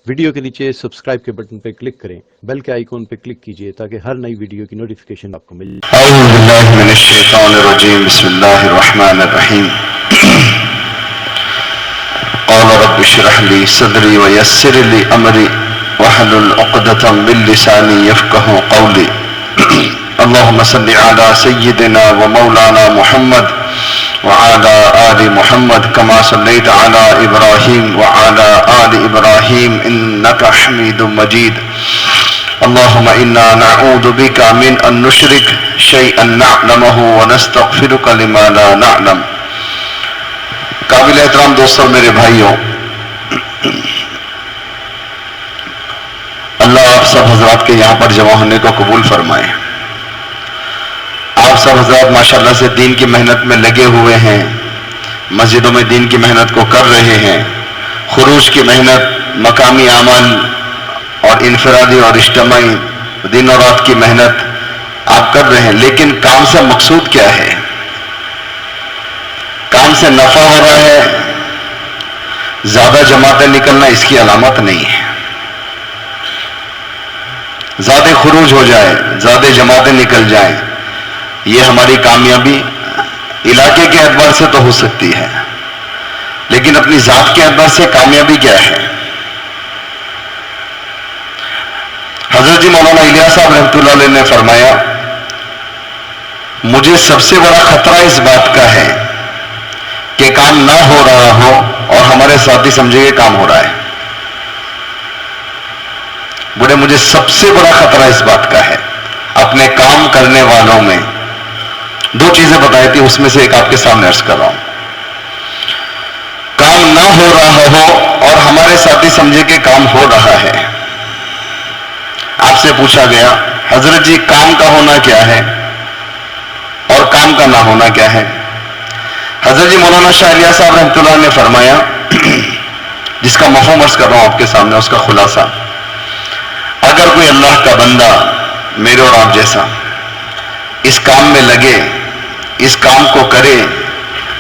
Video کے نیچے subscribe کے بٹن پہ کلک کریں، بیل کے آئیکن پہ کلک کیجئے تاکہ ہر نئی ویڈیو کی نوٹیفیکیشن آپ کو مل جائے۔ اعوذ باللہ من الشیطان الرجیم، بسم اللہ الرحمن الرحیم۔ قال رب اشرح لی صدری ویسر لی امری واحلل عقدۃ من لسانی یفقهوا قولی۔ اللهم صل علی سیدنا ومولانا محمد وعلى آل محمد كما صليت على إبراهيم وعلى آل إبراهيم إنك حميد مجيد۔ اللهم إنا نعوذ بك من أن نشرك شيئا نعلمه ونستغفرك لما لا نعلم۔ قابل احترام دوستوں، میرے بھائیوں، اللہ آپ سب حضرات کے یہاں پر جمع ہونے کو قبول فرمائے۔ آپ سب حضرات ماشاءاللہ سے دین کی محنت میں لگے ہوئے ہیں، مسجدوں میں دین کی محنت کو کر رہے ہیں، خروج کی محنت، مقامی عمل اور انفرادی اور اجتماعی دن اور رات کی محنت آپ کر رہے ہیں، لیکن کام سے مقصود کیا ہے؟ کام سے نفع ہو رہا ہے، زیادہ جماعتیں نکلنا اس کی علامت نہیں ہے۔ زیادہ خروج ہو جائے، زیادہ جماعتیں نکل جائیں، یہ ہماری کامیابی علاقے کے اعتبار سے تو ہو سکتی ہے، لیکن اپنی ذات کے اعتبار سے کامیابی کیا ہے؟ حضرت جی مولانا الیاس صاحب رحمۃ اللہ علیہ نے فرمایا، مجھے سب سے بڑا خطرہ اس بات کا ہے کہ کام نہ ہو رہا ہو اور ہمارے ساتھی سمجھے کہ کام ہو رہا ہے۔ بڑے مجھے سب سے بڑا خطرہ اس بات کا ہے اپنے کام کرنے والوں میں۔ دو چیزیں بتائی تھی، اس میں سے ایک آپ کے سامنے عرض کر رہا ہوں۔ کام نہ ہو رہا ہو اور ہمارے ساتھی سمجھے کہ کام ہو رہا ہے۔ آپ سے پوچھا گیا، حضرت جی کام کا ہونا کیا ہے اور کام کا نہ ہونا کیا ہے؟ حضرت جی مولانا شاہ الیاس صاحب رحمۃ اللہ نے فرمایا، جس کا مفہوم عرض کر رہا ہوں آپ کے سامنے، اس کا خلاصہ، اگر کوئی اللہ کا بندہ میرے اور آپ جیسا اس کام میں لگے، اس کام کو کرے،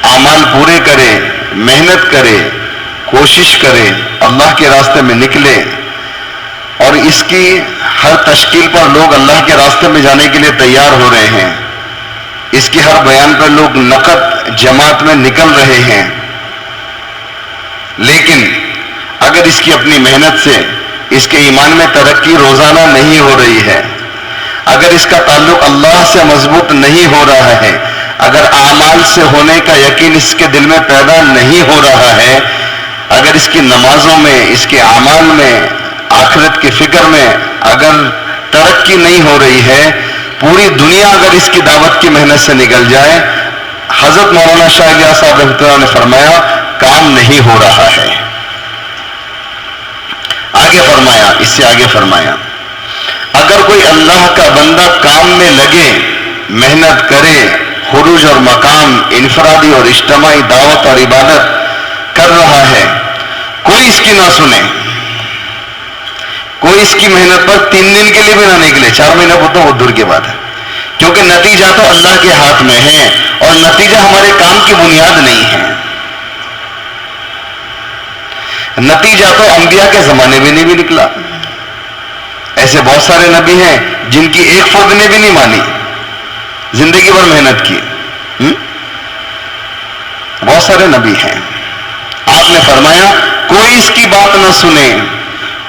اعمال پورے کرے، محنت کرے، کوشش کرے، اللہ کے راستے میں نکلے، اور اس کی ہر تشکیل پر لوگ اللہ کے راستے میں جانے کے لیے تیار ہو رہے ہیں، اس کی ہر بیان پر لوگ نقد جماعت میں نکل رہے ہیں، لیکن اگر اس کی اپنی محنت سے اس کے ایمان میں ترقی روزانہ نہیں ہو رہی ہے، اگر اس کا تعلق اللہ سے مضبوط نہیں ہو رہا ہے، اگر اعمال سے ہونے کا یقین اس کے دل میں پیدا نہیں ہو رہا ہے، اگر اس کی نمازوں میں، اس کے اعمال میں، آخرت کی فکر میں اگر ترقی نہیں ہو رہی ہے، پوری دنیا اگر اس کی دعوت کی محنت سے نکل جائے، حضرت مولانا شاہ الیاس صاحب رحمۃ اللہ نے فرمایا کام نہیں ہو رہا ہے۔ آگے فرمایا، اس سے آگے فرمایا، اگر کوئی اللہ کا بندہ کام میں لگے، محنت کرے، خروج اور مقام، انفرادی اور اجتماعی دعوت اور عبادت کر رہا ہے، کوئی اس کی نہ سنے، کوئی اس کی محنت پر 3 دن کے لیے بھی نہ نکلے، 4 مہینے کو تو وہ دور کی بات ہے، کیونکہ نتیجہ تو اللہ کے ہاتھ میں ہے اور نتیجہ ہمارے کام کی بنیاد نہیں ہے۔ نتیجہ تو انبیاء کے زمانے میں نہیں بھی نکلا، ایسے بہت سارے نبی ہیں جن کی ایک فرد نے بھی نہیں مانی، زندگی بھر محنت کی، بہت سارے نبی ہیں۔ آپ نے فرمایا کوئی اس کی بات نہ سنے،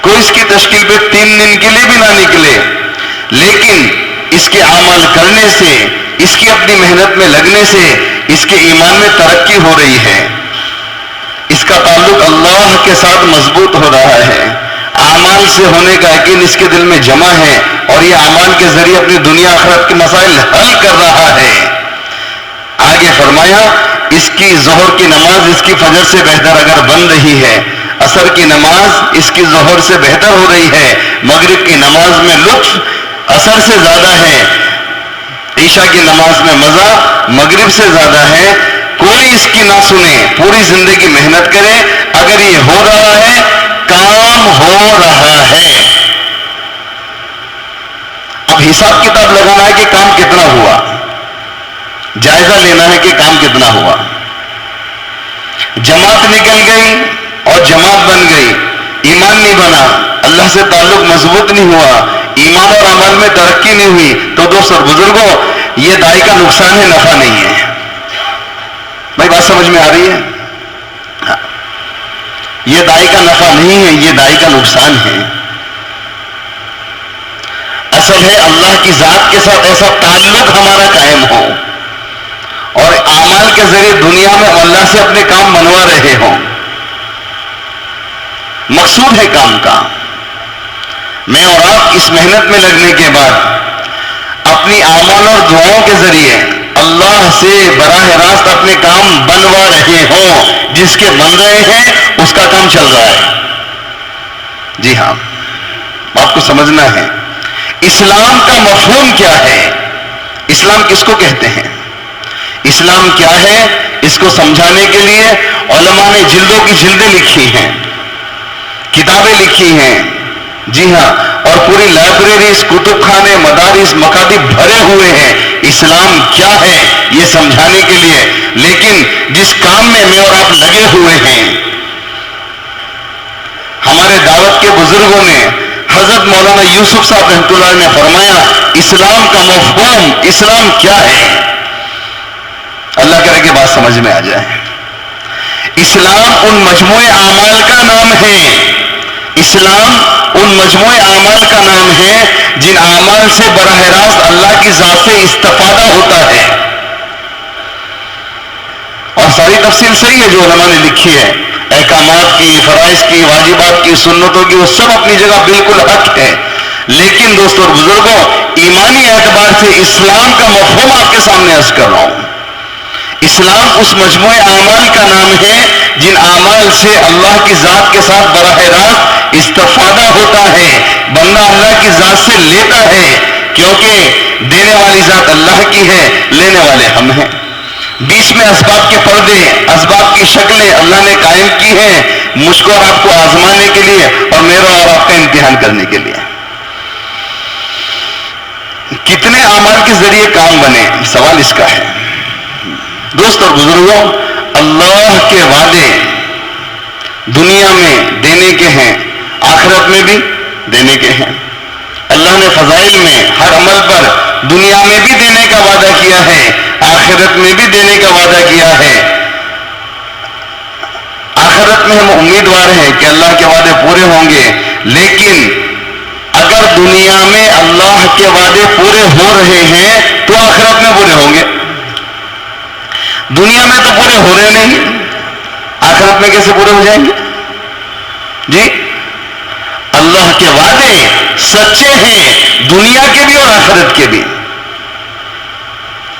کوئی اس کی تشکیل پہ 3 دن کے لیے بھی نہ نکلے، لیکن اس کے اعمال کرنے سے، اس کی اپنی محنت میں لگنے سے اس کے ایمان میں ترقی ہو رہی ہے، اس کا تعلق اللہ کے ساتھ مضبوط ہو رہا ہے، اعمال سے ہونے کا یقین اس کے دل میں جمع ہے، اور یہ اعمال کے ذریعے اپنی دنیا آخرت کے مسائل حل کر رہا ہے۔ آگے فرمایا اس کی ظہر کی نماز اس کی فجر سے بہتر اگر بن رہی ہے، عصر کی نماز اس کی ظہر سے بہتر ہو رہی ہے، مغرب کی نماز میں لطف عصر سے زیادہ ہے، عشاء کی نماز میں مزہ مغرب سے زیادہ ہے، کوئی اس کی نہ سنے، پوری زندگی محنت کرے، اگر یہ ہو رہا ہے کام ہو رہا ہے۔ اب حساب کتاب لگانا ہے کہ کام کتنا ہوا، جائزہ لینا ہے کہ کام کتنا ہوا۔ جماعت نکل گئی اور جماعت بن گئی، ایمان نہیں بنا، اللہ سے تعلق مضبوط نہیں ہوا، ایمان اور عمل میں ترقی نہیں ہوئی، تو دوستوں اور بزرگوں یہ دائی کا نقصان ہے، نفع نہیں ہے۔ بھائی بات سمجھ میں آ رہی ہے؟ ہاں۔ یہ دائی کا نفع نہیں ہے، یہ دائی کا نقصان ہے۔ اصل ہے اللہ کی ذات کے ساتھ ایسا تعلق ہمارا قائم ہو اور اعمال کے ذریعے دنیا میں اللہ سے اپنے کام بنوا رہے ہوں۔ مقصود ہے کام کا، میں اور آپ اس محنت میں لگنے کے بعد اپنی اعمال اور دعاؤں کے ذریعے اللہ سے براہ راست اپنے کام بنوا رہے ہوں، جس کے بن رہے ہیں اس کا کام چل رہا ہے۔ جی ہاں، آپ کو سمجھنا ہے اسلام کا مفہوم کیا ہے، اسلام کس کو کہتے ہیں، اسلام کیا ہے، اس کو سمجھانے کے لیے علماء نے جلدوں کی جلدیں لکھی ہیں، کتابیں لکھی ہیں۔ جی ہاں، اور پوری لائبریریز، کتب خانے، مدارس، مکاتب بھرے ہوئے ہیں اسلام کیا ہے یہ سمجھانے کے لیے۔ لیکن جس کام میں میں اور آپ لگے ہوئے ہیں، ہمارے دعوت کے بزرگوں نے حضرت مولانا یوسف صاحب رحمۃ اللہ نے فرمایا اسلام کا مفہوم، اسلام کیا ہے، اللہ کرے کہ بات سمجھ میں آ جائے۔ اسلام ان مجموعے اعمال کا نام ہے، اسلام ان مجموعے اعمال کا نام ہے جن اعمال سے براہ راست اللہ کی ذات سے استفادہ ہوتا ہے۔ اور ساری تفصیل صحیح ہے جو علماء نے لکھی ہے، احکامات کی، فرائض کی، واجبات کی، سنتوں کی، وہ سب اپنی جگہ بالکل حق ہے۔ لیکن دوستوں اور بزرگوں ایمانی اعتبار سے اسلام کا مفہوم آپ کے سامنے عرض کر رہا ہوں۔ اسلام اس مجموعے اعمال کا نام ہے جن اعمال سے اللہ کی ذات کے ساتھ براہ راست استفادہ ہوتا ہے، بندہ اللہ کی ذات سے لیتا ہے، کیونکہ دینے والی ذات اللہ کی ہے، لینے والے ہم ہیں۔ بیچ میں اسباب کے پردے، اسباب کی شکلیں اللہ نے قائم کی ہیں مجھ کو اور آپ کو آزمانے کے لیے اور میرا اور آپ کا امتحان کرنے کے لیے۔ کتنے اعمال کے ذریعے کام بنے، سوال اس کا ہے۔ دوست اور بزرگوں اللہ کے وعدے دنیا میں دینے کے ہیں، آخرت میں بھی دینے کے ہیں۔ اللہ نے فضائل میں ہر عمل پر دنیا میں بھی دینے کا وعدہ کیا ہے، آخرت میں بھی دینے کا وعدہ کیا ہے۔ آخرت میں ہم امیدوار ہیں کہ اللہ کے وعدے پورے ہوں گے، لیکن اگر دنیا میں اللہ کے وعدے پورے ہو رہے ہیں تو آخرت میں پورے ہوں گے۔ دنیا میں تو پورے ہو رہے نہیں، آخرت میں کیسے پورے ہو جائیں گے؟ جی، اللہ کے وعدے سچے ہیں، دنیا کے بھی اور آخرت کے بھی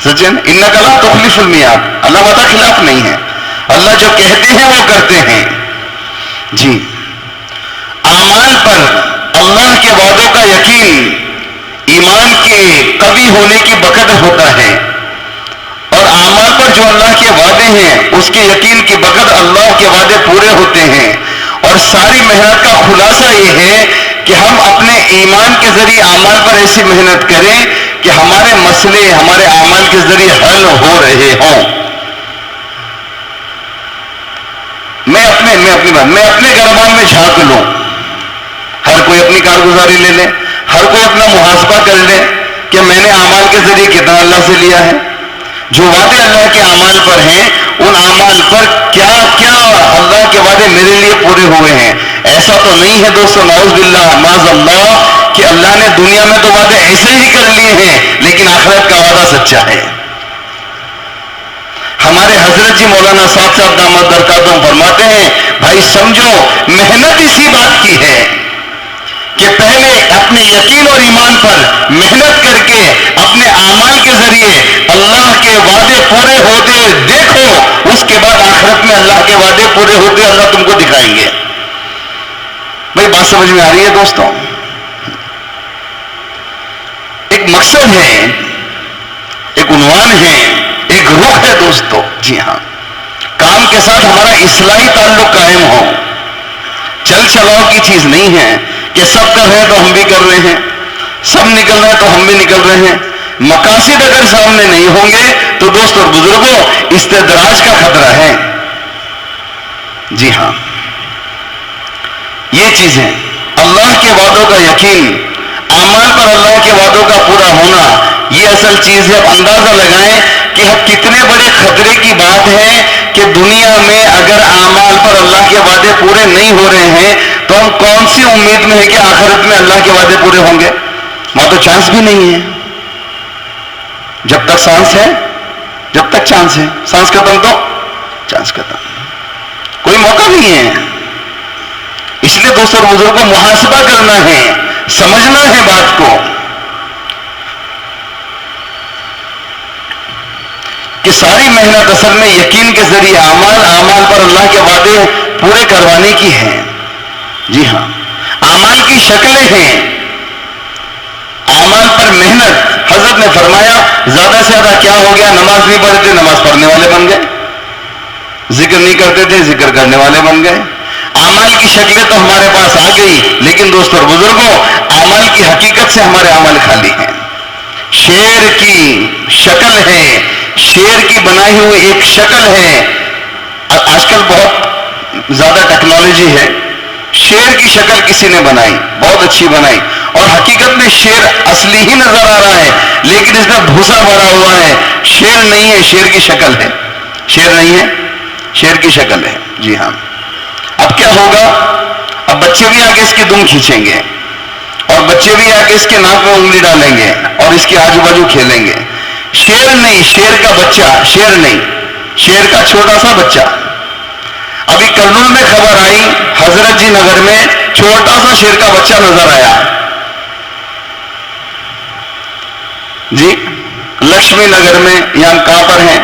سچے ہیں۔ انک لا تخلف المیعاد، اللہ وعدہ خلاف نہیں ہے، اللہ جو کہتے ہیں وہ کرتے ہیں۔ جی، اعمال پر اللہ کے وعدوں کا یقین ایمان کے قوی ہونے کی بقدر ہوتا ہے، اور اعمال پر جو اللہ کے وعدے ہیں اس کے یقین کی بقدر اللہ کے وعدے پورے ہوتے ہیں۔ اور ساری محنت کا خلاصہ یہ ہے کہ ہم اپنے ایمان کے ذریعے اعمال پر ایسی محنت کریں کہ ہمارے مسئلے ہمارے اعمال کے ذریعے حل ہو رہے ہوں۔ میں اپنے گربان میں جھانک لوں، ہر کوئی اپنی کارگزاری لے لے، ہر کوئی اپنا محاسبہ کر لے کہ میں نے اعمال کے ذریعے کتنا اللہ سے لیا ہے، جو وعدے اللہ کے اعمال پر ہیں ان اعمال پر کیا کیا اللہ کے وعدے میرے لیے پورے ہوئے ہیں۔ ایسا تو نہیں ہے دوستو، نعوذ باللہ معاذ اللہ، کہ اللہ نے دنیا میں تو وعدے ایسے ہی کر لیے ہیں لیکن آخرت کا وعدہ سچا ہے۔ ہمارے حضرت جی مولانا صاحب دامت برکاتہم فرماتے ہیں بھائی سمجھو محنت اسی بات کی ہے کہ پہلے اپنے یقین اور ایمان پر محنت کر کے اپنے اعمال کے ذریعے اللہ کے وعدے پورے ہوتے دیکھو، اس کے بعد آخرت میں اللہ کے وعدے پورے ہوتے اللہ تم کو دکھائیں گے۔ بھائی بات سمجھ میں آ رہی ہے دوستوں؟ ایک مقصد ہے، ایک عنوان ہے، ایک روح ہے دوستو۔ جی ہاں، کام کے ساتھ ہمارا اصلاحی تعلق قائم ہو، چل چلاؤ کی چیز نہیں ہے کہ سب کر رہے ہیں تو ہم بھی کر رہے ہیں، سب نکل رہے ہیں تو ہم بھی نکل رہے ہیں۔ مقاصد اگر سامنے نہیں ہوں گے تو دوست اور بزرگوں استدراج کا خطرہ ہے۔ جی ہاں، یہ چیزیں اللہ کے وعدوں کا یقین، اعمال پر اللہ کے وعدوں کا پورا ہونا، یہ اصل چیز ہے. اب اندازہ لگائیں کہ اب کتنے بڑے خطرے کی بات ہے کہ دنیا میں اگر اعمال پر اللہ کے وعدے پورے نہیں ہو رہے ہیں تو ہم کون سی امید میں ہے کہ آخرت میں اللہ کے وعدے پورے ہوں گے؟ وہاں تو چانس بھی نہیں ہے. جب تک سانس ہے جب تک چانس ہے، سانس ختم تو چانس ختم، کوئی موقع نہیں ہے. اس لیے دوستوں اور بزرگوں، محاسبہ کرنا ہے، سمجھنا ہے بات کو کہ ساری محنت اصل میں یقین کے ذریعے اعمال پر اللہ کے وعدے پورے کروانے کی ہے. جی ہاں، اعمال کی شکلیں ہیں، اعمال پر محنت. حضرت نے فرمایا زیادہ سے زیادہ کیا ہو گیا؟ نماز نہیں پڑھتے تھے، نماز پڑھنے والے بن گئے. ذکر نہیں کرتے تھے، ذکر کرنے والے بن گئے. اعمال کی شکلیں تو ہمارے پاس آ گئی، لیکن دوستوں اور بزرگوں، اعمال کی حقیقت سے ہمارے اعمال خالی ہیں. شیر کی شکل ہے، شیر کی بنائی ہوئی ایک شکل ہے. آج کل بہت زیادہ ٹیکنالوجی ہے. شیر کی شکل کسی نے بنائی، بہت اچھی بنائی، اور حقیقت میں شیر اصلی ہی نظر آ رہا ہے، لیکن اس میں بھوسا بھرا ہوا ہے. شیر نہیں ہے، شیر کی شکل ہے. شیر نہیں ہے، شیر کی شکل ہے. جی ہاں. اب کیا ہوگا؟ اب بچے بھی آ کے اس کی دم کھینچیں گے، اور بچے بھی آ کے اس کے ناک میں انگلی ڈالیں گے اور اس کے آجو باجو کھیلیں گے. شیر نہیں، شیر کا بچہ. شیر نہیں، شیر کا چھوٹا سا بچہ. ابھی کرنول میں خبر آئی، حضرت جی نگر میں چھوٹا سا شیر کا بچہ نظر آیا. جی لکشمی نگر میں، یہاں کہاں پر ہیں،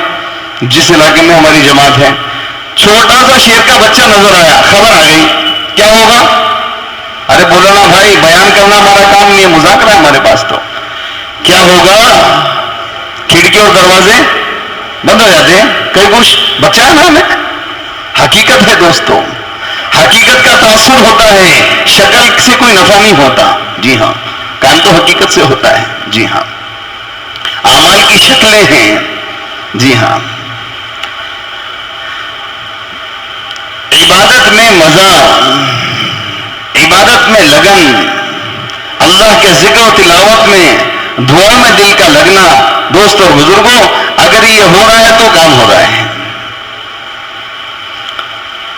جس علاقے میں ہماری جماعت ہے، چھوٹا سا شیر کا بچہ نظر آیا. خبر آ گئی، کیا ہوگا؟ ارے بولو نا بھائی، بیان کرنا ہمارا کام نہیں ہے، مذاکرہ ہے ہمارے پاس. تو کیا ہوگا؟ کھڑکی اور دروازے بند ہو جاتے ہیں. کئی کچھ بچہ ہے نا ہمیں. حقیقت ہے دوستو، حقیقت کا تاثر ہوتا ہے، شکل سے کوئی نفع نہیں ہوتا. جی ہاں، کام تو حقیقت سے ہوتا ہے. جی ہاں، اعمال کی شکلیں ہیں. جی ہاں، عبادت میں مزہ، عبادت میں لگن، اللہ کے ذکر و تلاوت میں، دعا میں دل کا لگنا. دوستوں اور بزرگوں، اگر یہ ہو رہا ہے تو کام ہو رہا ہے.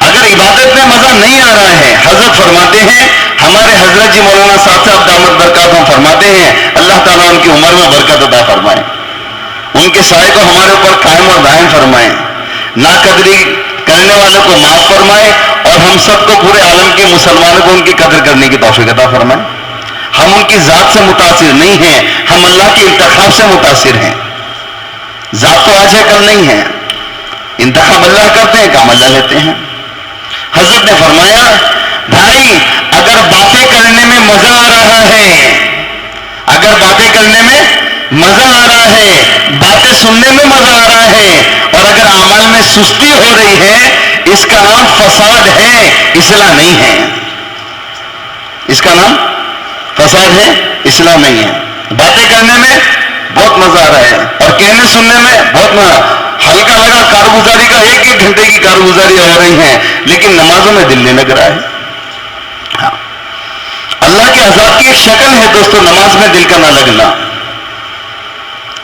اگر عبادت میں مزہ نہیں آ رہا ہے، حضرت فرماتے ہیں، ہمارے حضرت جی مولانا صاحب دامت برکاتہم فرماتے ہیں، اللہ تعالیٰ ان کی عمر میں برکت عطا فرمائے، ان کے سائے کو ہمارے اوپر قائم اور دائم فرمائے، ناقدری کرنے والوں کو معاف فرمائے، اور ہم سب کو، پورے عالم کے مسلمانوں کو ان کی قدر کرنے کی توفیق عطا فرمائے. ہم ان کی ذات سے متاثر نہیں ہیں، ہم اللہ کے انتخاب سے متاثر ہیں. ذات تو آج ہے، کل نہیں ہے. انتخاب اللہ کرتے ہیں، کام اللہ لیتے ہیں. حضرت نے فرمایا، بھائی اگر باتیں کرنے میں مزہ آ رہا ہے، اگر باتیں کرنے میں مزہ آ رہا ہے، باتیں سننے میں مزہ آ رہا ہے، اور اگر اعمال میں سستی ہو رہی ہے، اس کا نام فساد ہے، اصلاح نہیں ہے. اس کا نام فساد ہے، اصلاح نہیں ہے. باتیں کرنے میں بہت مزہ آ رہا ہے اور کہنے سننے میں بہت مزہ، ہلکا لگا کارگزاری کا، ایک ایک گھنٹے کی کارگزاری ہو رہی ہیں، لیکن نمازوں میں دل نہیں لگ رہا ہے. ہاں، اللہ کے عذاب کی ایک شکل ہے دوستو، نماز میں دل کا نہ لگنا.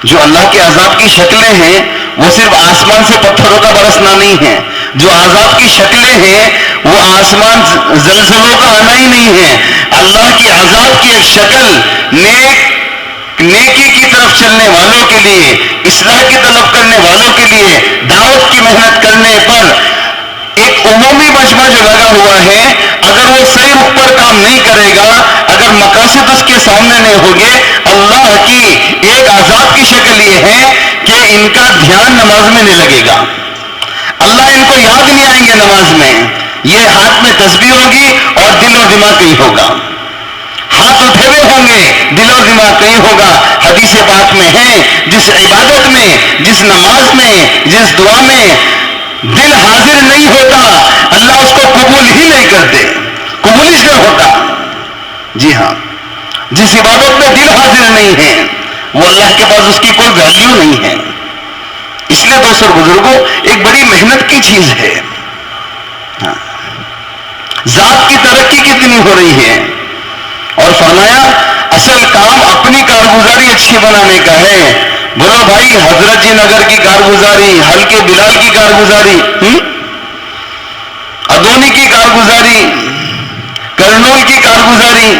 جو اللہ کے عذاب کی شکلیں ہیں وہ صرف آسمان سے پتھروں کا برسنا نہیں ہے. جو عذاب کی شکلیں ہیں وہ آسمان زلزلوں کا آنا ہی نہیں ہے. اللہ کی عذاب کی ایک شکل نیکی کی طرف چلنے والوں کے لیے، اصلاح کی طلب کرنے والوں کے لیے، دعوت کی محنت کرنے پر ایک عمومی مجمع جو لگا ہوا ہے، اگر وہ صحیح رخ پر کام نہیں کرے گا، اگر مقاصد اس کے سامنے نہیں ہوگے، اللہ کی ایک عذاب کی شکل یہ ہے کہ ان کا دھیان نماز میں نہیں لگے گا. اللہ ان کو یاد نہیں آئیں گے نماز میں. یہ ہاتھ میں تسبیح ہوگی اور دل و دماغ کہیں ہوگا. ہاتھ اٹھے ہوئے ہوں گے، دل و دماغ کہیں ہوگا. حدیث پاک میں ہے، جس عبادت میں، جس نماز میں، جس دعا میں دل حاضر نہیں ہوتا، اللہ اس کو قبول ہی نہیں کرتے، قبول ہی نہیں ہوتا. جی ہاں، جس عبادت میں دل حاضر نہیں ہے وہ اللہ کے پاس اس کی کوئی ویلیو نہیں ہے. اس لیے دوستوں بزرگوں، ایک بڑی محنت کی چیز ہے. ہاں، ذات کی ترقی کتنی ہو رہی ہے. اور فرمایا اصل کام اپنی کارگزاری اچھی بنانے کا ہے. بولو بھائی حضرت جی نگر کی کارگزاری, ہلکے بلال کی کارگزاری, ادونی کی کارگزاری, کرنول کی کارگزاری,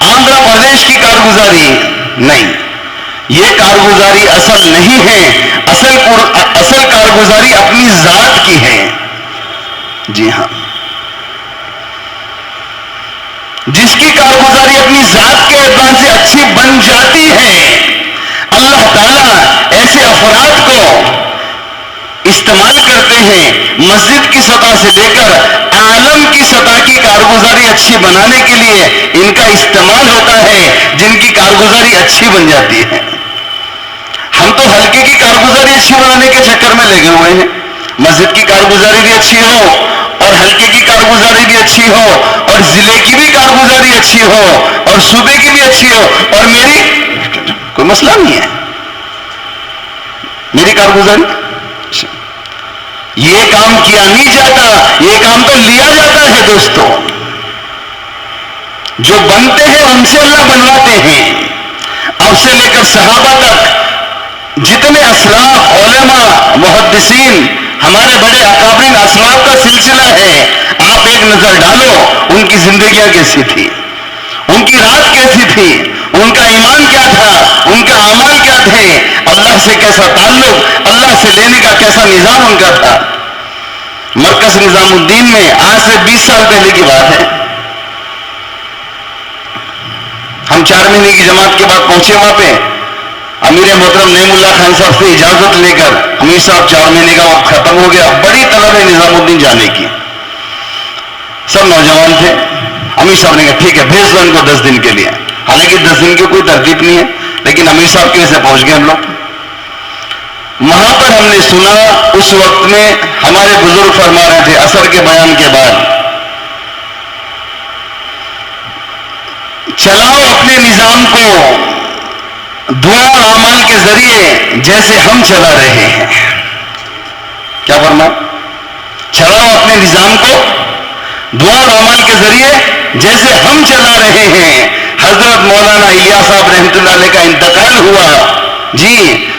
آندھرا پردیش کی کارگزاری نہیں, یہ کارگزاری اصل نہیں ہے. اصل کارگزاری اپنی ذات کی ہے. جی ہاں, جس کی کارگزاری اپنی ذات کے اعتبار سے اچھی بن جاتی ہے, اللہ تعالیٰ ایسے افراد کو استعمال کرتے ہیں مسجد کی سطح سے لے کر عالم کی سطح کی کارگزاری اچھی بنانے کے لیے. ان کا استعمال ہوتا ہے جن کی کارگزاری اچھی بن جاتی ہے. ہم تو ہلکے کی کارگزاری اچھی بنانے کے چکر میں لگے ہوئے ہیں. مسجد کی کارگزاری بھی اچھی ہو, اور ہلکے کی کارگزاری بھی اچھی ہو, اور ضلع کی بھی کارگزاری اچھی ہو, اور صوبے کی بھی اچھی ہو, اور میری کوئی مسئلہ نہیں ہے. میری کارگزاری یہ کام کیا نہیں جاتا, یہ کام تو لیا جاتا ہے دوستو. جو بنتے ہیں ان سے اللہ بنواتے ہیں. اب سے لے کر صحابہ تک جتنے اسلاف, علماء, محدثین, ہمارے بڑے اکابرین اسلاف کا سلسلہ ہے. آپ ایک نظر ڈالو ان کی زندگیاں کیسی تھی, ان کی رات کیسی تھی, ان کا ایمان کیا تھا, ان کا اعمال کیا تھے, اللہ سے کیسا تعلق, اللہ سے لینے کا کیسا نظام ان کا تھا. مرکز نظام الدین میں آج سے 20 سال پہلے کی بات ہے, ہم 4 مہینے کی جماعت کے بعد پہنچے وہاں پہ. امیر محترم نعیم اللہ خان صاحب سے اجازت لے کر امیر صاحب 4 مہینے کا وقت ختم ہو گیا, بڑی طلب ہے نظام الدین جانے کی. سب نوجوان تھے. امیر صاحب نے کہا ٹھیک ہے بھیج دو ان کو 10 دن کے لیے. حالانکہ 10 دن کی کوئی ترتیب نہیں ہے, لیکن امیر صاحب کی وجہ سے پہنچ گئے ہم لوگ. وہاں پر ہم نے سنا اس وقت میں ہمارے بزرگ فرما رہے تھے عصر کے بیان کے بعد, چلاؤ اپنے نظام کو دعا اور اعمال کے ذریعے جیسے ہم چلا رہے ہیں. کیا فرمایا؟ چلاؤ اپنے نظام کو دعا اور اعمال کے ذریعے جیسے ہم چلا رہے ہیں. حضرت مولانا الیاس صاحب رحمۃ اللہ علیہ کا انتقال ہوا. جی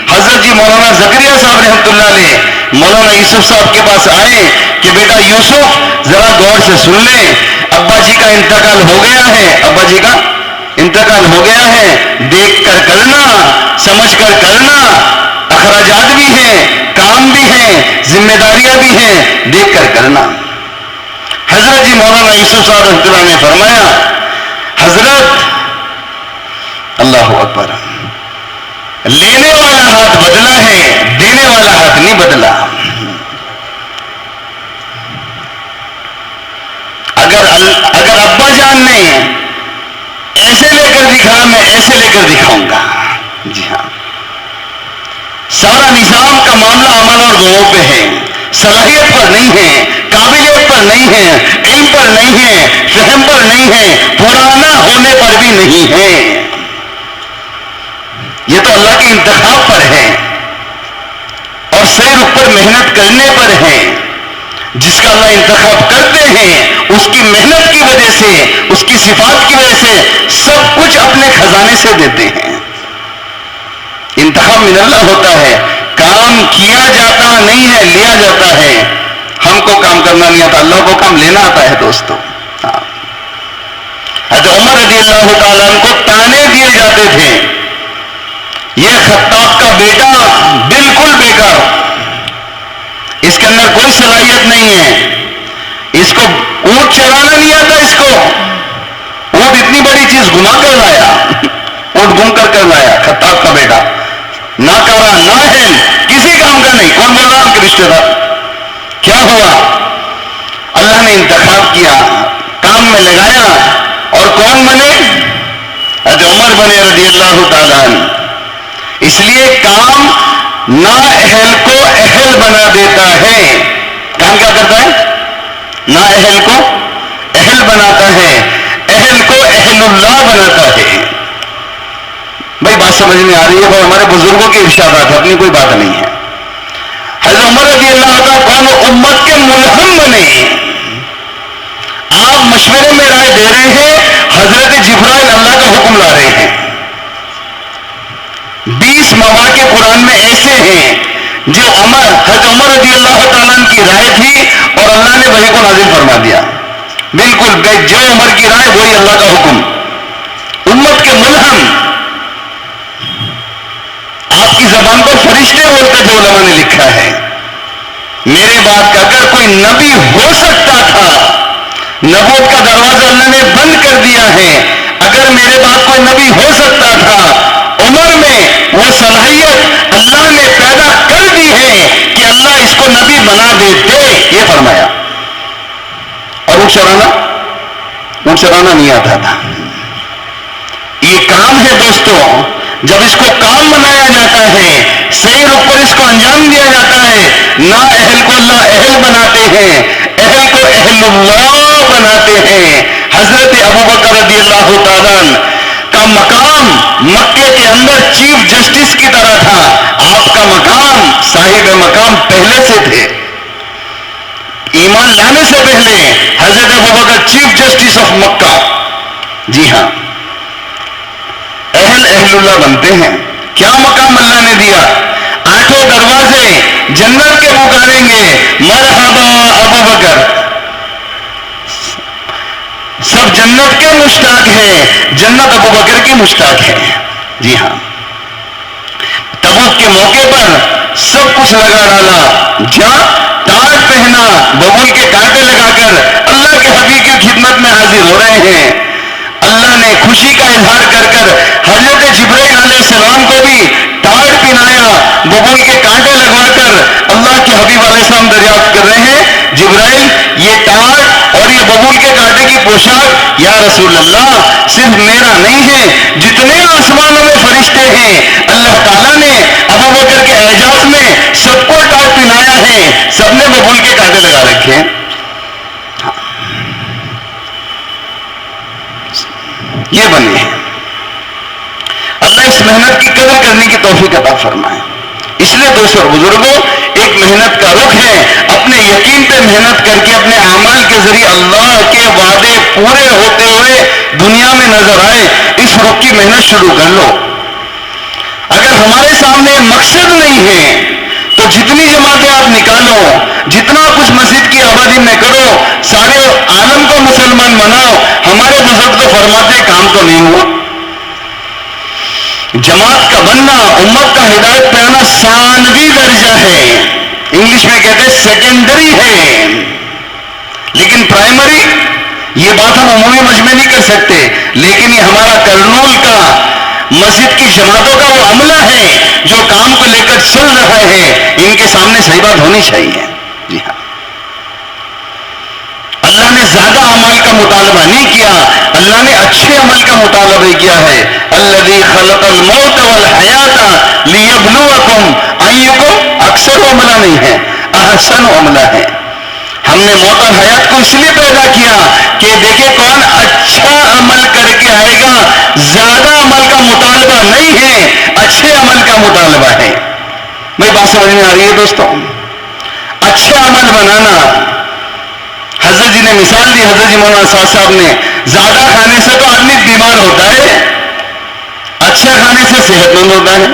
حضرت جی مولانا زکریا صاحب رحمۃ اللہ علیہ مولانا یوسف صاحب کے پاس آئے کہ بیٹا یوسف ذرا غور سے سن لیں, ابا جی کا انتقال ہو گیا ہے, ابا جی کا انتقال ہو گیا ہے, دیکھ کر کرنا, سمجھ کر کرنا, اخراجات بھی ہیں, کام بھی ہیں, ذمہ داریاں بھی ہیں, دیکھ کر کرنا. حضرت جی مولانا یوسف صاحب رحمۃ اللہ نے فرمایا حضرت اللہ اکبر, لینے والا ہاتھ بدلا ہے, دینے والا ہاتھ نہیں بدلا. اگر ابا جان نے ایسے لے کر دکھا, میں ایسے لے کر دکھاؤں گا. جی ہاں, سارا نظام کا معاملہ عمل اور گروہ پہ ہے, صلاحیت پر نہیں ہے, قابلیت پر نہیں ہے, علم پر نہیں ہے, فہم پر نہیں ہے, پرانا ہونے پر بھی نہیں ہے. یہ تو اللہ کے انتخاب پر ہے اور سیر پر محنت کرنے پر ہے. جس کا اللہ انتخاب کرتے ہیں اس کی محنت کی وجہ سے, اس کی صفات کی وجہ سے سب کچھ اپنے خزانے سے دیتے ہیں. انتخاب من اللہ ہوتا ہے, کام کیا جاتا نہیں ہے, لیا جاتا ہے. ہم کو کام کرنا نہیں آتا, اللہ کو کام لینا آتا ہے دوستو. حضرت عمر رضی اللہ تعالیٰ عنہ کو تانے دیے جاتے تھے, یہ خطاب کا بیٹا بالکل بیکار, اس کے اندر کوئی صلاحیت نہیں ہے, اس کو اونٹ چلانا نہیں آتا, اس کو اونٹ اتنی بڑی چیز گھما کر لایا, اونٹ گھوم کر لایا. خطاب کا بیٹا نہ کرا نہ ہے, کسی کام کا نہیں. کون بول رہا آپ کے رشتے دار؟ کیا ہوا؟ اللہ نے انتخاب کیا, کام میں لگایا, اور کون بنے؟ حضرت عمر بنے رضی اللہ تعالیٰ عنہ. اس لیے کام نااہل کو اہل بنا دیتا ہے. کام کیا کرتا ہے؟ نااہل کو اہل بناتا ہے, اہل کو اہل اللہ بناتا ہے. بھائی بات سمجھ میں آ رہی ہے؟ ہمارے بزرگوں کے ارشادات ہے, اپنی کوئی بات نہیں ہے. حضرت عمر رضی اللہ تعالیٰ عنہ امت کے ملہم بنے. آپ مشورے میں رائے دے رہے ہیں، حضرت جبرائیل اللہ کا حکم لا رہے ہیں. 20 مواقع قرآن میں ایسے ہیں جو حضرت عمر رضی اللہ تعالیٰ عنہ کی رائے تھی اور اللہ نے وحی کو نازل فرما دیا. بالکل جو عمر کی رائے وہی اللہ کا حکم. امت کے ملہم آپ کی زبان پر فرشتے بولتے تھے، علماء نے لکھا ہے. میرے بعد کا اگر کوئی نبی ہو سکتا تھا، نبوت کا دروازہ اللہ نے بند کر دیا ہے. اگر میرے بعد کوئی نبی ہو سکتا تھا، عمر میں وہ صلاحیت اللہ نے پیدا کر دی ہے کہ اللہ اس کو نبی بنا دیتے، یہ فرمایا. اور اونٹ چرانا نہیں آتا تھا. یہ کام ہے دوستوں، جب اس کو کام بنایا جاتا ہے، صحیح رخ پر اس کو انجام دیا جاتا ہے، نہ اہل کو اللہ اہل بناتے ہیں، اہل کو اہل اللہ بناتے ہیں. حضرت ابوبکر رضی اللہ تعالیٰ کا مقام مکے کے اندر چیف جسٹس کی طرح تھا. آپ کا مقام صاحب مقام پہلے سے تھے. ایمان لانے سے پہلے حضرت ابوبکر چیف جسٹس آف مکہ. جی ہاں، اہل اللہ بنتے ہیں. کیا مقام اللہ نے دیا؟ 8 دروازے جنت کے پکاریں گے، مرحبا ابوبکر. سب جنت کے مشتاق ہیں، جنت ابوبکر کی مشتاق ہے. جی ہاں، تبوک کے موقع پر سب کچھ لگا ڈالا، ٹاٹ پہنا، ببول کے کانٹے لگا کر اللہ کے حبیب کی خدمت میں حاضر ہو رہے ہیں. اللہ نے خوشی کا اظہار کر حضرت جبرائیل علیہ السلام کو بھی ٹاٹ پہنایا، ببول کے کانٹے لگوا کر اللہ کے حبیب علیہ السلام دریافت کر رہے ہیں، جبرائیل یہ ٹاٹ اور یہ ببول کے کانٹے کی پوشاک یا رسول اللہ صرف میرا نہیں ہے، جتنے آسمانوں میں فرشتے ہیں اللہ تعالیٰ نے ابوبکر کے اعجاز میں سب کو ٹاٹ پہنایا ہے، سب نے ببول کے کانٹے لگا رکھے ہیں. یہ بنے. اللہ اس محنت کی قدر کرنے کی توفیق عطا فرمائے. اس لیے دوستوں اور بزرگوں، ایک محنت کا رخ ہے، اپنے یقین پہ محنت کر کے اپنے اعمال کے ذریعے اللہ کے وعدے پورے ہوتے ہوئے دنیا میں نظر آئے، اس رخ کی محنت شروع کر لو. اگر ہمارے سامنے مقصد نہیں ہے تو جتنی جماعتیں آپ نکالو، جتنا کچھ مسجد کی آبادی میں کرو، سارے عالم کو مسلمان بناؤ، ہمارے بزرگ تو فرماتے کام تو نہیں ہوا. جماعت کا بننا، امت کا ہدایت پہ آنا ثانوی درجہ ہے، انگلش میں کہتے ہیں سیکنڈری ہے. لیکن پرائمری، یہ بات ہم عمومی مجمع نہیں کر سکتے، لیکن یہ ہمارا کرنول کا مسجد کی جماعتوں کا وہ عملہ ہے جو کام کو لے کر چل رہا ہے، ان کے سامنے صحیح بات ہونی چاہیے. جی ہاں، اللہ نے زیادہ عمل کا مطالبہ نہیں کیا، اللہ نے اچھے عمل کا مطالبہ کیا ہے. الذی خلق الموت والحیات لیبلوکم ایکم، اکثر عملہ نہیں ہے، احسن عملہ ہے. ہم نے موت اور حیات کو اس لیے پیدا کیا کہ دیکھیں کون اچھا عمل کر کے آئے گا. زیادہ عمل کا مطالبہ نہیں ہے، اچھے عمل کا مطالبہ ہے. میری بات سمجھ میں آ رہی ہے دوستوں؟ اچھا عمل بنانا، حضرت جی نے مثال دی، حضرت جی مولانا صاحب نے، زیادہ کھانے سے تو آدمی بیمار ہوتا ہے، اچھا کھانے سے صحت مند ہوتا ہے.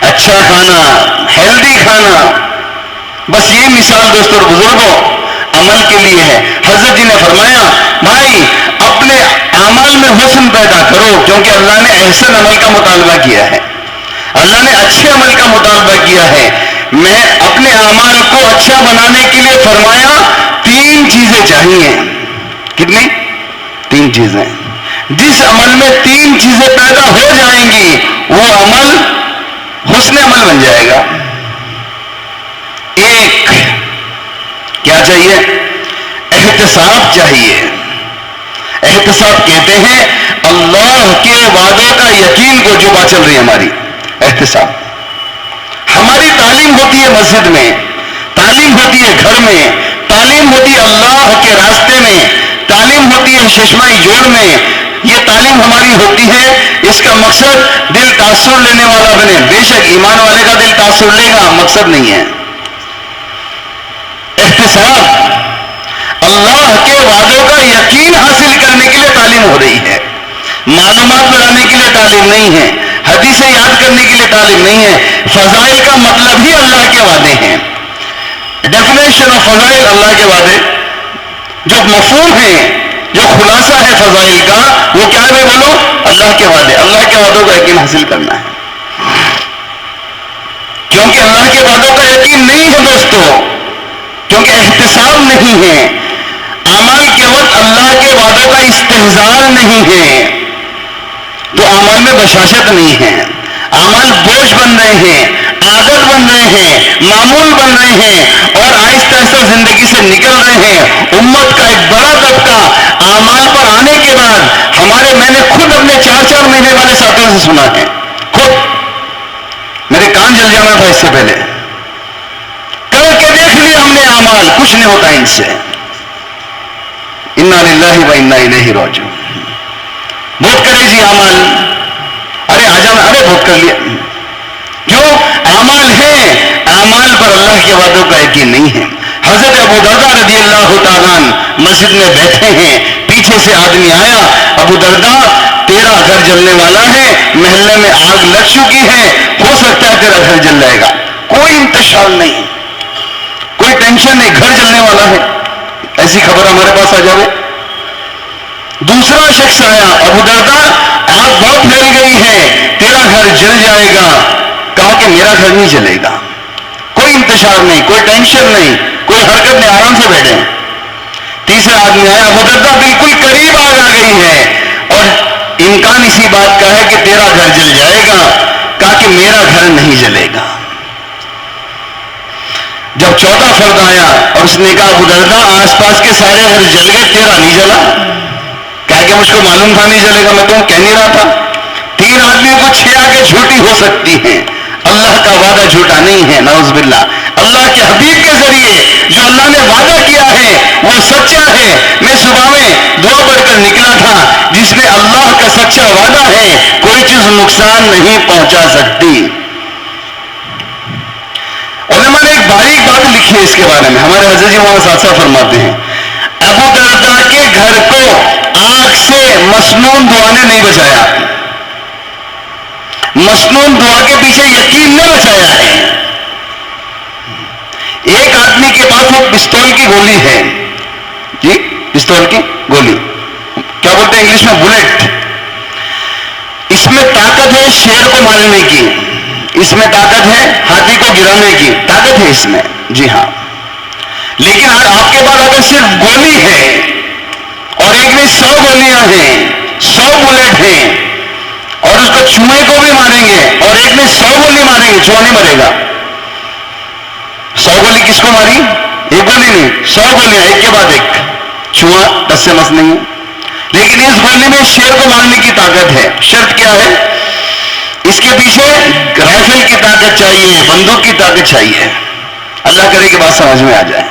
اچھا کھانا، ہیلدی کھانا، بس یہ مثال دوستوں اور بزرگوں عمل کے لیے ہے. حضرت جی نے فرمایا بھائی اپنے اعمال میں حسن پیدا کرو، کیونکہ اللہ نے احسن عمل کا مطالبہ کیا ہے، اللہ نے اچھے عمل کا مطالبہ کیا ہے. میں اپنے اعمال کو اچھا بنانے کے لیے فرمایا 3 چیزیں چاہیے. کتنی؟ 3 چیزیں. جس عمل میں 3 چیزیں پیدا ہو جائیں گی وہ عمل حسن عمل بن جائے گا. ایک کیا چاہیے؟ احتساب چاہیے. احتساب کہتے ہیں اللہ کے وعدوں کا یقین کو جو بات چل رہی ہے ہماری. احتساب، ہماری تعلیم ہوتی ہے مسجد میں، تعلیم ہوتی ہے گھر میں، تعلیم ہوتی ہے اللہ کے راستے میں، تعلیم ہوتی ہے چشمہ جوڑ میں. یہ تعلیم ہماری ہوتی ہے، اس کا مقصد دل تاثر لینے والا بنے. بے شک ایمان والے کا دل تاثر لے گا، مقصد نہیں ہے. احتساب، اللہ کے وعدوں کا یقین حاصل کرنے کے لیے تعلیم ہو رہی ہے، معلومات بڑھانے کے لیے تعلیم نہیں ہے، حدیثیں یاد کرنے کے لیے تعلیم نہیں ہے۔ فضائل کا مطلب ہی اللہ کے وعدے ہیں، ڈیفینیشن آف فضائل اللہ کے وعدے، جو مفہوم ہے، جو خلاصہ ہے فضائل کا، وہ کیا ہے بولو؟ اللہ کے وعدے، اللہ کے وعدوں کا یقین حاصل کرنا ہے۔ کیونکہ اللہ کے وعدوں کا یقین نہیں ہے دوستو، کیونکہ احتساب نہیں ہے، اعمال کے وقت اللہ کے وعدوں کا استحضار نہیں ہے، تو اعمال میں بشاشت نہیں ہے، اعمال بوجھ بن رہے ہیں، عادت بن رہے ہیں، معمول بن رہے ہیں، اور آہستہ آہستہ زندگی سے نکل رہے ہیں۔ امت کا ایک بڑا طبقہ اعمال پر آنے کے بعد میں نے خود اپنے 4 مہینے والے ساتھیوں سے سنا ہے، خود میرے کان جل جانا تھا اس سے پہلے، کر کے دیکھ لیا ہم نے اعمال، کچھ نہیں ہوتا ان سے۔ انا للہ و انا الیہ راجعون۔ بہت کرے جی اعمال، ارے آ جانا، ارے بہت کر لیا، کیوں؟ اعمال ہیں، اعمال پر اللہ کے وعدوں کا یقین نہیں ہے۔ حضرت ابو درداء رضی اللہ تعالیٰ مسجد میں بیٹھے ہیں، پیچھے سے آدمی آیا، ابو درداء تیرا گھر جلنے والا ہے، محلے میں آگ لگ چکی ہے، ہو سکتا ہے تیرا گھر جل جائے گا۔ کوئی انتشار نہیں، کوئی ٹینشن نہیں، گھر جلنے والا ہے، ایسی خبر ہمارے پاس آ جائے۔ دوسرا شخص آیا، ابو درداء آگ بہت پھیل گئی ہے، تیرا گھر جل جائے گا۔ کہا کہ میرا گھر نہیں جلے گا۔ کوئی انتشار نہیں، کوئی ٹینشن نہیں، کوئی حرکت نہیں، آرام سے بیٹھے۔ تیسرا آدمی آیا، ابو درداء بالکل قریب آگ آ گئی ہے اور امکان اسی بات کا ہے کہ تیرا گھر جل جائے گا۔ کہا کہ میرا گھر نہیں جلے گا۔ جب چوتھا فرد آیا اور اس نے کہا، ابو درداء آس پاس کے سارے گھر جل گئے، تیرا نہیں جلا۔ کہا کہ مجھ کو معلوم تھا نہیں جلے گا، میں تو کہہ نہیں رہا تھا۔ 3 آدمیوں کو 6 آگے جھوٹی ہو سکتی ہیں، اللہ کا وعدہ جھوٹا نہیں ہے، نعوذ باللہ۔ اللہ کے حبیب کے ذریعے جو اللہ نے وعدہ کیا ہے وہ سچا ہے۔ میں صبح میں دعا پڑھ کر نکلا تھا، جس میں اللہ کا سچا وعدہ ہے، کوئی چیز نقصان نہیں پہنچا سکتی۔ علماء نے ایک باریک بات لکھی ہے اس کے بارے میں، ہمارے حضرت جی وہاں ساتھ ساتھ فرماتے ہیں، ابو درداء کے گھر کو آگ سے مسنون دعا نے نہیں بچایا، مسنون دعا کے پیچھے یقین نے بچایا ہے۔ ایک آدمی کے پاس وہ پستول کی گولی ہے، جی پستول کی گولی، کیا بولتے ہیں انگلش میں؟ بلیٹ۔ اس میں طاقت ہے شیر کو مارنے کی، اس میں طاقت ہے ہاتھی کو گرانے کی، طاقت ہے اس میں، جی ہاں۔ لیکن آپ کے پاس اگر صرف گولی ہے اور ایک میں 100 گولیاں ہیں، 100 بلیٹ ہیں، اور اس کو چوہے کو بھی ماریں گے اور ایک میں 100 گولی ماریں گے، چوہا نہیں مرے گا۔ 100 گولی کس کو ماری؟ ایک گولی نہیں، 100 گولیاں ایک کے بعد ایک، چوہا ٹس سے مس نہیں ہے۔ لیکن اس گولی میں شیر کو مارنے کی طاقت ہے۔ شرط کیا ہے؟ اس کے پیچھے رائفل کی طاقت چاہیے، بندوق کی طاقت چاہیے۔ اللہ کرے کہ بات سمجھ میں آ جائے۔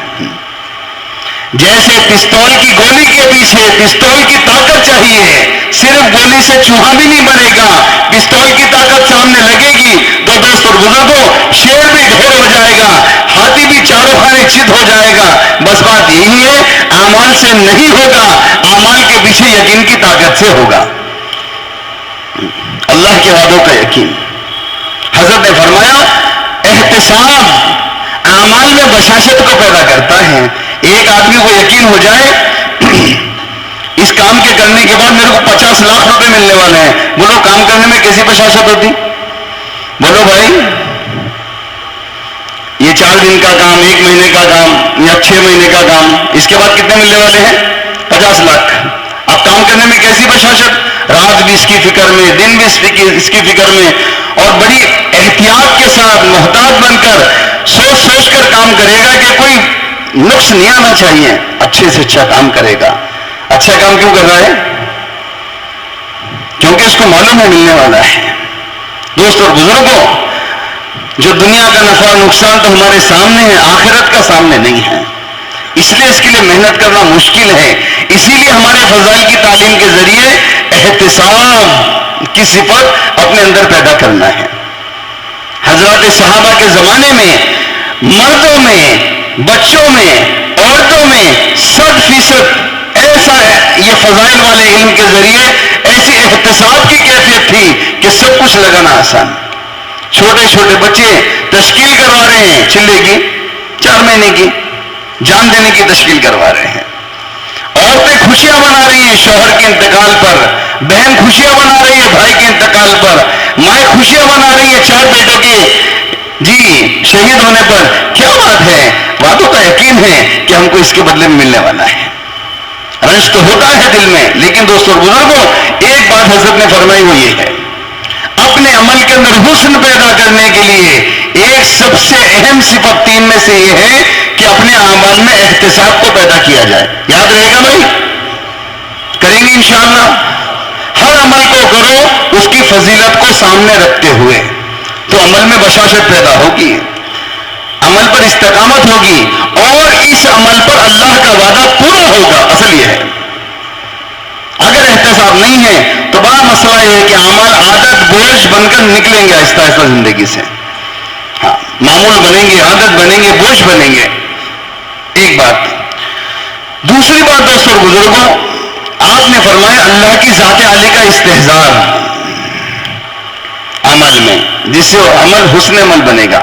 جیسے پستول کی گولی کے پیچھے پستول کی طاقت چاہیے، صرف گولی سے چوہا بھی نہیں مرے گا، پستول کی طاقت سامنے لگے گی تو دوست اور بزرگوں شیر بھی ڈھیر ہو جائے گا، ہاتھی بھی چاروں خانے چت ہو جائے گا۔ بس بات یہی ہے، اعمال سے نہیں ہوگا، اعمال کے پیچھے یقین کی طاقت سے ہوگا، اللہ کے وعدوں کا یقین۔ حضرت نے فرمایا احتساب اعمال میں بشاشت کو پیدا کرتا ہے۔ ایک آدمی کو یقین ہو جائے اس کام کے کرنے کے بعد میرے کو 50 لاکھ روپے ملنے والے ہیں، بولو کام کرنے میں کیسی بشاشت ہوتی؟ بولو بھائی، یہ 4 دن کا کام، 1 مہینے کا کام یا 6 مہینے کا کام، اس کے بعد کتنے ملنے والے ہیں؟ 50 لاکھ۔ اب کام کرنے میں کیسی بشاشت؟ رات بھی اس کی فکر میں، دن بھی اس کی فکر میں، اور بڑی احتیاط کے ساتھ محتاط بن کر سوچ سوچ کر کام کرے گا کہ کوئی نقص نہیں آنا چاہیے، اچھے سے اچھا کام کرے گا۔ اچھا کام کیوں کر رہا ہے؟ کیونکہ اس کو معلوم ہے ملنے والا ہے۔ دوست اور بزرگوں، جو دنیا کا نفع نقصان تو ہمارے سامنے ہے، آخرت کا سامنے نہیں ہے، اس لیے اس کے لیے محنت کرنا مشکل ہے۔ اسی لیے ہمارے فضائل کی تعلیم کے ذریعے احتساب کی صفت اپنے اندر پیدا کرنا ہے۔ حضرات صحابہ کے زمانے میں مردوں میں، بچوں میں، عورتوں میں 60% ایسا یہ فضائل والے علم کے ذریعے ایسی احتساب کی کیفیت تھی کہ سب کچھ لگانا آسان. چھوٹے چھوٹے بچے تشکیل کروا رہے ہیں چلے کی 4 مہینے کی جان دینے کی تشکیل کروا رہے ہیں. عورتیں خوشیاں منا رہی ہیں شوہر کے انتقال پر, بہن خوشیاں منا رہی ہے بھائی کے انتقال پر, مائیں خوشیاں منا رہی ہے 4 بیٹوں کے شہید ہونے پر. کیا بات ہے, باتوں کا یقین ہے کہ ہم کو اس کے بدلے میں ملنے والا ہے. رنج تو ہوتا ہے دل میں, لیکن دوستوں بزرگوں ایک بات حضرت نے فرمائی وہ یہ ہے, اپنے عمل کے اندر حسن پیدا کرنے کے لیے ایک سب سے اہم صفت 3 میں سے یہ ہے کہ اپنے اعمال میں احتساب کو پیدا کیا جائے. یاد رہے گا بھائی, کریں گے انشاءاللہ. ہر عمل کو کرو اس کی فضیلت کو سامنے رکھتے ہوئے, تو عمل میں بشاشت پیدا ہوگی, عمل پر استقامت ہوگی, اور اس عمل پر اللہ کا وعدہ پورا ہوگا. اصل یہ ہے, اگر احتساب نہیں ہے تو بڑا مسئلہ یہ ہے کہ اعمال عادت بوجھ بن کر نکلیں گے آہستہ آہستہ زندگی سے. ہاں, معمول بنیں گے, عادت بنیں گے, بوجھ بنیں گے. ایک بات. دوسری بات دوستوں بزرگوں, آپ نے فرمایا اللہ کی ذات عالی کا استحضار عمل میں, جس سے عمل حسن عمل بنے گا.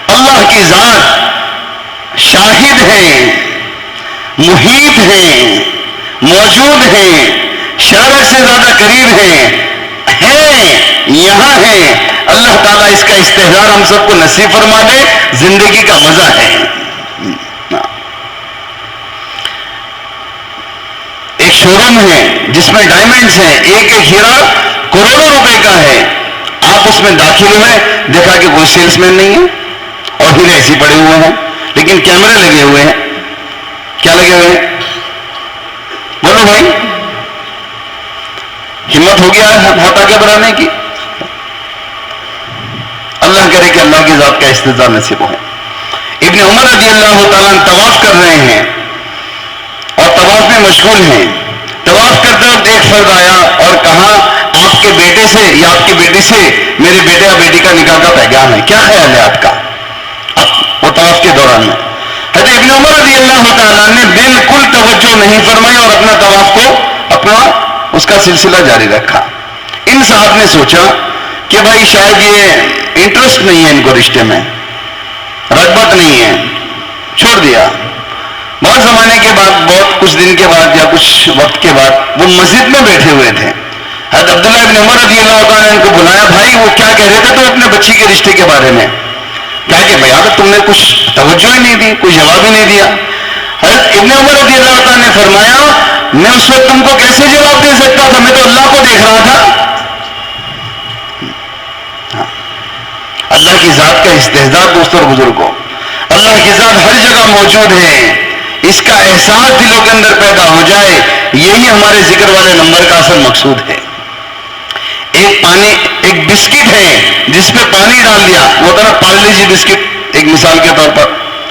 اللہ کی ذات شاہد ہے, محیط ہے, موجود ہے, شارع سے زیادہ قریب ہے, یہاں ہے. اللہ تعالیٰ اس کا استحضار ہم سب کو نصیب فرما دے. زندگی کا مزہ ہے. ایک شو روم ہے جس میں ڈائمنڈز ہیں, ایک ایک ہیرا کروڑوں روپے کا ہے. آپ اس میں داخل ہوئے, دیکھا کہ کوئی سیلس مین نہیں ہے اور ہیرے ایسے پڑے ہوئے ہیں, لیکن کیمرے لگے ہوئے ہیں. کیا لگے ہوئے ہیں بولو بھائی, ہمت ہو گیا ہاتھ آگے بڑھانے کی. اللہ کرے کہ اللہ کی ذات کا استحضار نصیب ہو. ابن عمر رضی اللہ تعالیٰ طواف کر رہے ہیں اور طواف میں مشغول ہیں. طواف کرتے وقت ایک فرد آیا اور کہا آپ کے بیٹے سے یا آپ کی بیٹی سے میرے بیٹے یا بیٹی کا نکاح کا پیغام ہے, کیا خیال ہے آپ کا؟ وہ طواف کے دوران میں حضرت ابن عمر رضی اللہ تعالیٰ نے بالکل توجہ نہیں فرمائی اور اپنا طواف کو اس کا سلسلہ جاری رکھا. ان صاحب نے سوچا کہ بھائی شاید یہ انٹرسٹ نہیں ہے ان کو رشتے میں, رغبت نہیں ہے, چھوڑ دیا. بہت زمانے کے بعد, بہت کچھ دن کے بعد یا کچھ وقت کے بعد وہ مسجد میں بیٹھے ہوئے تھے. حضرت عبداللہ ابن عمر رضی اللہ تعالیٰ نے ان کو بلایا, بھائی وہ کیا کہہ رہے تھے تو اپنے بچی کے رشتے کے بارے میں, کہا کہ بھیا تم نے کچھ توجہ ہی نہیں دی, کوئی جواب ہی نہیں دیا. حضرت ابن عمر رضی اللہ تعالیٰ نے فرمایا میں اس وقت تم کو کیسے جواب دے سکتا تھا, میں تو اللہ کو دیکھ رہا تھا. اللہ کی ذات کا استحضار دوستوں اور بزرگوں, اللہ کی ذات ہر جگہ موجود ہے, اس کا احساس دلوں کے اندر پیدا ہو جائے, یہی ہمارے ذکر والے نمبر کا اصل مقصود ہے. ایک بسکٹ ہے جس پہ پانی ڈال دیا, وہ تھا نا پارلے جی بسکٹ ایک مثال کے طور پر,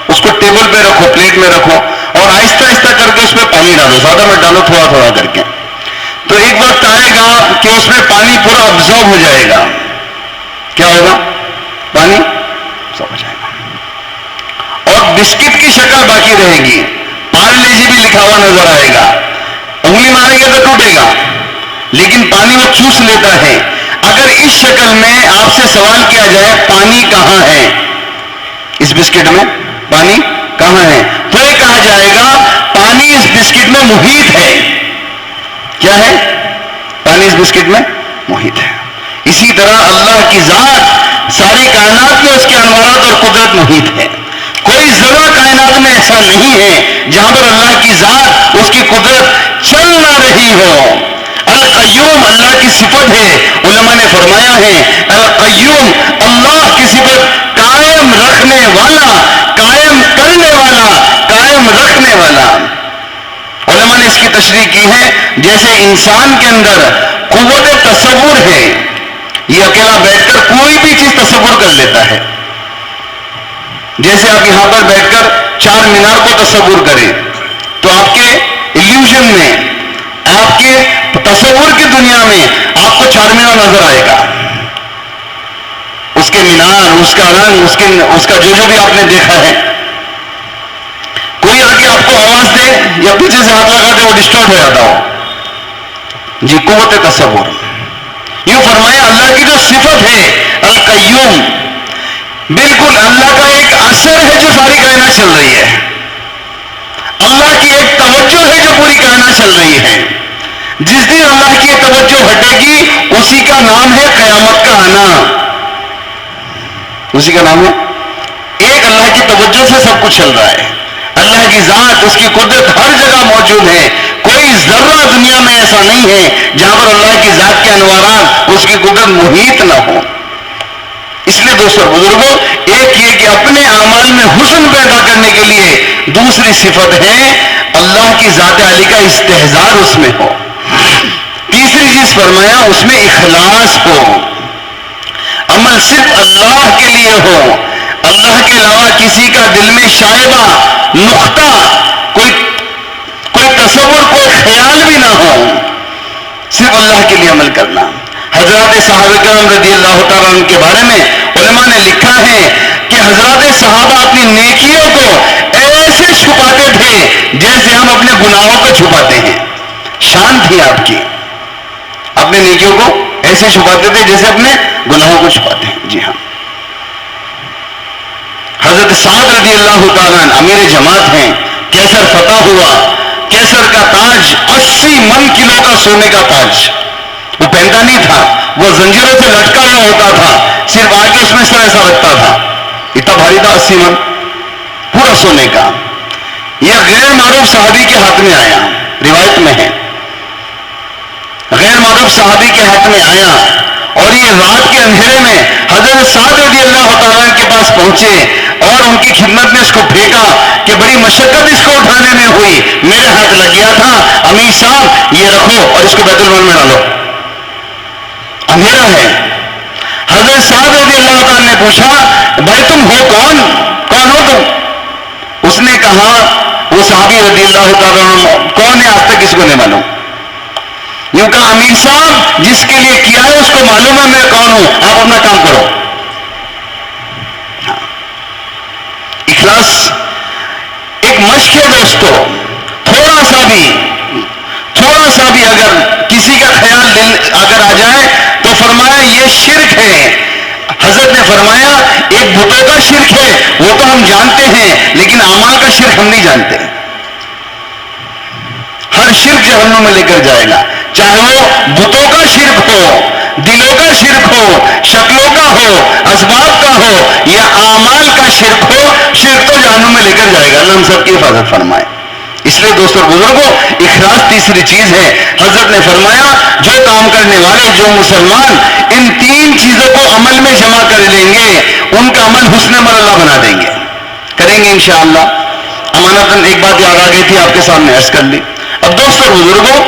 اس کو ٹیبل پہ رکھو, پلیٹ میں رکھو اور آہستہ آہستہ کر کے اس میں پانی ڈالو, زیادہ مت ڈالو, تھوڑا تھوڑا کر کے. تو ایک وقت آئے گا کہ اس میں پانی پورا ابزارب ہو جائے گا. کیا ہوگا؟ پانی ابزارب ہو جائے گا اور بسکٹ کی شکل باقی رہے گی, پارلے جی بھی لکھا ہوا نظر آئے گا. انگلی ماریں گے تو ٹوٹے گا, لیکن پانی وہ چوس لیتا ہے. اگر اس شکل میں آپ سے سوال کیا جائے پانی کہاں ہے, اس بسکٹ میں پانی کہاں ہے, تو یہ کہا جائے گا پانی اس بسکٹ میں محیط ہے. کیا ہے؟ پانی اس بسکٹ میں محیط ہے. اسی طرح اللہ کی ذات ساری کائنات میں اس کے انوارات اور قدرت محیط ہے. کوئی ذرہ کائنات میں ایسا نہیں ہے جہاں پر اللہ کی ذات, اس کی قدرت چل نہ رہی ہو. القیوم اللہ کی صفت ہے, علماء نے فرمایا ہے القیوم اللہ کی صفت قائم رکھنے والا, قائم کرنے والا, قائم رکھنے والا. علماء نے اس کی تشریح کی ہے جیسے انسان کے اندر قوت تصور ہے, یہ اکیلا بیٹھ کر کوئی بھی چیز تصور کر لیتا ہے. جیسے آپ یہاں پر بیٹھ کر چار مینار کو تصور کریں تو آپ کے ایلیوژن میں, آپ کے تصور کی دنیا میں آپ کو چار مینار نظر آئے گا. اس کے مینار, اس کا رنگ, اس کا جو بھی آپ نے دیکھا ہے. کوئی آ کے آپ کو یا پیچھے سے ہاتھ لگاتے وہ ڈسٹارٹ ہو جاتا ہو. جی قوت تصور. یوں فرمایا اللہ کی جو صفت ہے القیوم، بالکل اللہ کا ایک اثر ہے جو ساری کائنات چل رہی ہے، اللہ کی ایک توجہ ہے جو پوری کائنات چل رہی ہے. جس دن اللہ کی توجہ ہٹے گی اسی کا نام ہے قیامت کا آنا. اسی کا نام ہے ایک اللہ کی توجہ سے سب کچھ چل رہا ہے. اللہ کی ذات، اس کی قدرت ہر جگہ موجود ہے. کوئی ذرہ دنیا میں ایسا نہیں ہے جہاں پر اللہ کی ذات کے انوارات، اس کی قدرت محیط نہ ہو. اس لیے دوستو بزرگوں، ایک یہ کہ اپنے اعمال میں حسن پیدا کرنے کے لیے دوسری صفت ہے اللہ کی ذات عالی کا استحضار اس میں ہو. تیسری چیز فرمایا اس میں اخلاص ہو، عمل صرف اللہ کے لیے ہو، اللہ کے علاوہ کسی کا دل میں شائبہ، نقطہ، کوئی تصور، کوئی خیال بھی نہ ہو، صرف اللہ کے لیے عمل کرنا. حضرات صحابہ کرام رضی اللہ تعالیٰ عنہ کے بارے میں علماء نے لکھا ہے کہ حضرات صحابہ اپنی نیکیوں کو ایسے چھپاتے تھے جیسے ہم اپنے گناہوں کو چھپاتے ہیں. شان تھی آپ کی، اپنے نیکیوں کو ایسے چھپاتے تھے جیسے اپنے گناہوں کو چھپاتے ہیں. جی ہاں، حضرت سعد رضی اللہ تعالیٰ عنہ امیر جماعت ہیں. کیسر فتح ہوا، کیسر کا تاج 80 من کلو کا سونے کا تاج، وہ پہنتا نہیں تھا، وہ زنجیروں سے لٹکا ہوا ہوتا تھا، صرف آ کے اس میں ایسا رکھتا تھا. اتنا بھاری تھا، 80 من پورا سونے کا. یہ غیر معروف صحابی کے ہاتھ میں آیا، روایت میں ہے غیر معروف صحابی کے ہاتھ میں آیا، اور یہ رات کے اندھیرے میں حضرت سعد رضی اللہ تعالیٰ کے پاس پہنچے اور ان کی خدمت میں اس کو پھینکا کہ بڑی مشقت اس کو اٹھانے میں ہوئی، میرے ہاتھ لگ گیا تھا، امیر صاحب یہ رکھو اور اس کو بیت المال میں ڈالو، اندھیرا ہے. حضرت سعد رضی اللہ تعالیٰ نے پوچھا بھائی تم ہو کون ہو تم؟ اس نے کہا وہ صحابی رضی اللہ تعالیٰ کون ہے آج تک اس کو نہیں معلوم. یوں کہا امیر صاحب جس کے لیے کیا ہے اس کو معلوم ہے میں کون ہوں، آپ اپنا کام کرو. اخلاص ایک مشق ہے دوستو. تھوڑا سا بھی اگر کسی کا خیال دل اگر آ جائے تو فرمایا یہ شرک ہے. حضرت نے فرمایا ایک بتوں کا شرک ہے وہ تو ہم جانتے ہیں، لیکن اعمال کا شرک ہم نہیں جانتے. ہر شرک جہنم میں لے کر جائے گا، چاہے وہ بتوں کا شرک ہو، دلوں کا شرک ہو، شکلوں کا ہو، اسباب کا ہو، یا اعمال کا شرک ہو. شرک تو جہنم میں لے کر جائے گا. اللہ ہم سب کی حفاظت فرمائے. اس لیے دوستو بزرگوں، اخلاص تیسری چیز ہے. حضرت نے فرمایا جو کام کرنے والے، جو مسلمان ان 3 چیزوں کو عمل میں جمع کر لیں گے ان کا عمل حسن مرلہ بنا دیں گے، کریں گے انشاءاللہ. امانتاً ایک بات یاد آ گئی تھی آپ کے سامنے عرض کر لی. اب دوستو بزرگوں،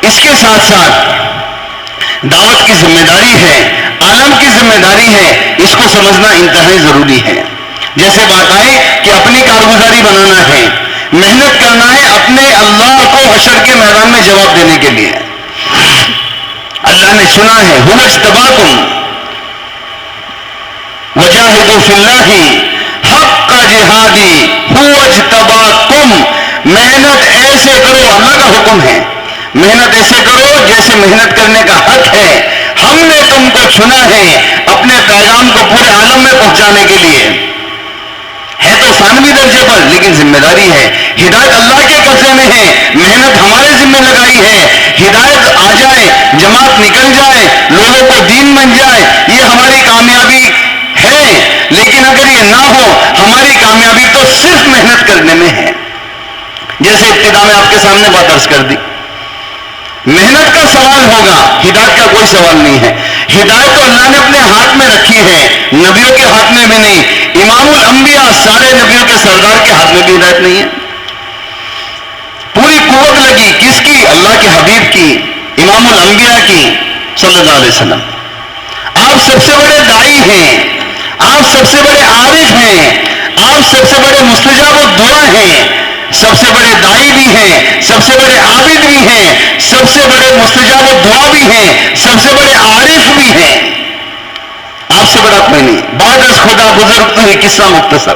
اس کے ساتھ ساتھ دعوت کی ذمہ داری ہے، عالم کی ذمہ داری ہے، اس کو سمجھنا انتہائی ضروری ہے. جیسے بات آئی کہ اپنی کارگزاری بنانا ہے، محنت کرنا ہے اپنے اللہ کو حشر کے میدان میں جواب دینے کے لیے. اللہ نے سنا ہے هُوَ اجْتَبَاكُمْ وَجَاهِدُوا فِي اللَّهِ حَقَّ جِهَادِهِ هُوَ اجْتَبَاكُمْ. محنت ایسے کرو، اللہ کا حکم ہے، محنت ایسے کرو جیسے محنت کرنے کا حق ہے. ہم نے تم کو چنا ہے اپنے پیغام کو پورے عالم میں پہنچانے کے لیے. ہے تو ثانوی درجے پر لیکن ذمہ داری ہے. ہدایت اللہ کے قبضے میں ہے، محنت ہمارے ذمہ لگائی ہے. ہدایت آ جائے، جماعت نکل جائے، لوگوں کو دین بن جائے، یہ ہماری کامیابی ہے. لیکن اگر یہ نہ ہو، ہماری کامیابی تو صرف محنت کرنے میں ہے. جیسے ابتدا میں آپ کے سامنے بات عرض کر دی، محنت کا سوال ہوگا، ہدایت کا کوئی سوال نہیں ہے. ہدایت تو اللہ نے اپنے ہاتھ میں رکھی ہے، نبیوں کے ہاتھ میں بھی نہیں. امام الانبیاء سارے نبیوں کے سردار کے ہاتھ میں بھی ہدایت نہیں ہے. پوری قوت لگی کس کی؟ اللہ کے حبیب کی، امام الانبیاء کی صلی اللہ علیہ وسلم. آپ سب سے بڑے دائی ہیں، آپ سب سے بڑے عارف ہیں، آپ سب سے بڑے مستجاب الدعا ہیں، سب سے بڑے دائی بھی ہیں، سب سے بڑے عابد بھی ہیں، سب سے بڑے مستجاب الدعا بھی ہیں، سب سے بڑے عارف بھی ہیں. آپ سے بڑا کوئی نہیں. بعد از خدا بزرگ تو یہ قصہ مختصر.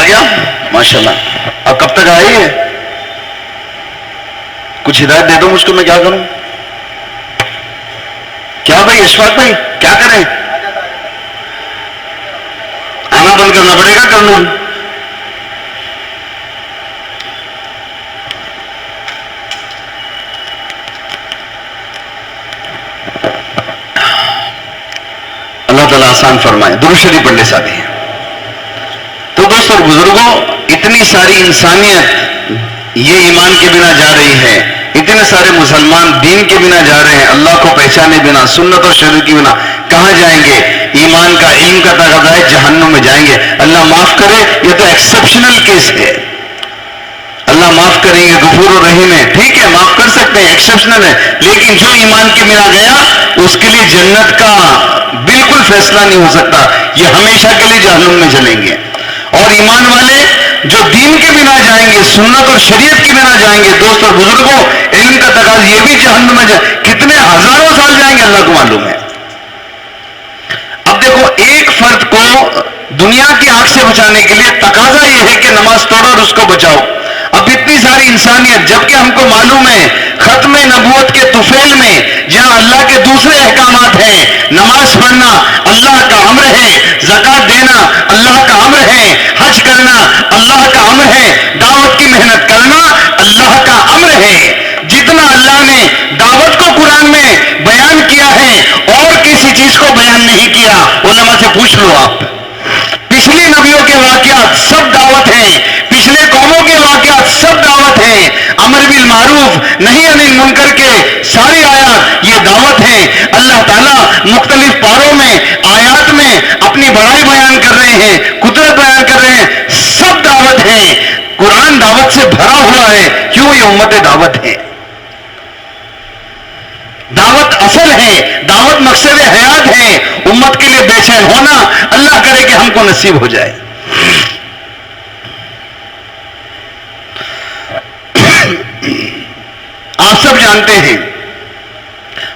آ گیا ماشاءاللہ. اب کب تک آئی ہے؟ کچھ ہدایت دے دو مجھ کو, میں کیا کروں؟ کیا بھائی اشفاق بھائی کیا کریں؟ آنا بند کرنا پڑے گا, کر لوں. اللہ تعالیٰ آسان فرمائے. درود شریف پڑھ لے ساتھی. تو دوستوں اور بزرگوں, اتنی ساری انسانیت یہ ایمان کے بنا جا رہی ہے, اتنے سارے مسلمان دین کے بنا جا رہے ہیں, اللہ کو پہچانے بنا, سنت اور شریعت کے بنا کہاں جائیں گے؟ ایمان کا علم کا تقاضا ہے, جہنم میں جائیں گے. اللہ معاف کرے, یہ تو ایکسپشنل کیس ہے. اللہ معاف کریں گے, غفور الرحیم ہے, ٹھیک ہے معاف کر سکتے ہیں, ایکسپشنل ہے. لیکن جو ایمان کے بنا گیا اس کے لیے جنت کا بالکل فیصلہ نہیں ہو سکتا, یہ ہمیشہ کے لیے جہنم میں چلیں گے. اور ایمان والے جو دین کے بنا جائیں گے, سنت اور شریعت کے بنا جائیں گے, دوست اور بزرگوں علم کا تقاضا یہ بھی جہنم میں جائیں. کتنے ہزاروں سال جائیں گے اللہ کو معلوم ہے. اب دیکھو, ایک فرد کو دنیا کی آگ سے بچانے کے لیے تقاضا یہ ہے کہ نماز پڑھو اور اس کو بچاؤ. اب اتنی ساری انسانیت, جبکہ ہم کو معلوم ہے ختم نبوت کے طفیل میں جہاں اللہ کے دوسرے احکامات ہیں, نماز پڑھنا اللہ کا امر ہے, زکات دینا اللہ کا امر ہے, حج کرنا اللہ کا امر ہے, دعوت کی محنت کرنا اللہ کا امر ہے. جتنا اللہ نے دعوت کو قرآن میں بیان کیا ہے اور کسی چیز کو بیان نہیں کیا. علماء سے پوچھ لو آپ, پچھلی نبیوں کے واقعات سب دعوت ہیں, پچھلے قوموں کے واقعات سب دعوت ہیں. امر بالمعروف نہی عن المنکر کے ساری آیات یہ دعوت ہیں. اللہ تعالیٰ مختلف پاروں میں آیات میں اپنی بڑائی بیان کر رہے ہیں, قدرت بیان کر رہے ہیں, سب دعوت ہیں. قرآن دعوت سے بھرا ہوا ہے. کیوں؟ یہ امت دعوت ہے, دعوت اصل ہے, دعوت مقصد حیات ہے. امت کے لیے بے چین ہونا اللہ کرے کہ ہم کو نصیب ہو جائے. آپ سب جانتے ہیں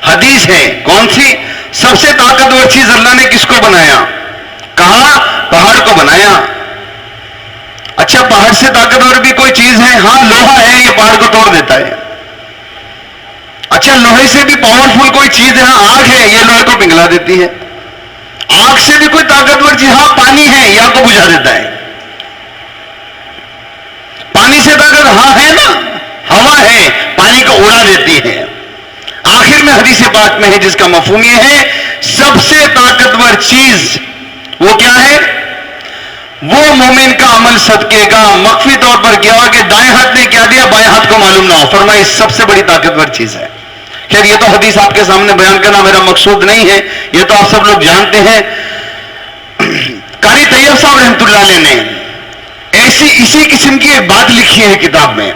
حدیث ہے کون سی, سب سے طاقتور چیز اللہ نے کس کو بنایا؟ کہا پہاڑ کو بنایا. اچھا, پہاڑ سے طاقتور بھی کوئی چیز ہے؟ ہاں, لوہا ہے, یہ پہاڑ کو توڑ دیتا ہے. اچھا, لوہے سے بھی پاورفل کوئی چیز ہے؟ ہاں, آگ ہے, یہ لوہے کو پنگلا دیتی ہے. آگ سے بھی کوئی طاقتور چیز؟ ہاں, پانی ہے, یہ آگ کو بجھا دیتا ہے. پانی سے طاقت؟ ہاں ہے نا, ہوا ہے, پانی کو اڑا دیتی ہے. آخر میں حدیث پاک میں ہے جس کا مفہوم یہ ہے, سب سے طاقتور چیز وہ کیا ہے؟ وہ مومن کا عمل صدقے کا مخفی طور پر کیا ہوا کہ دائیں ہاتھ نے کیا دیا بائیں ہاتھ کو معلوم نہ ہو. فرمایا سب سے بڑی طاقتور چیز ہے. خیر, یہ تو حدیث آپ کے سامنے بیان کرنا میرا مقصود نہیں ہے, یہ تو آپ سب لوگ جانتے ہیں. قاری طیب صاحب رحمۃ اللہ علیہ نے اسی قسم کی ایک بات لکھی ہے کتاب میں,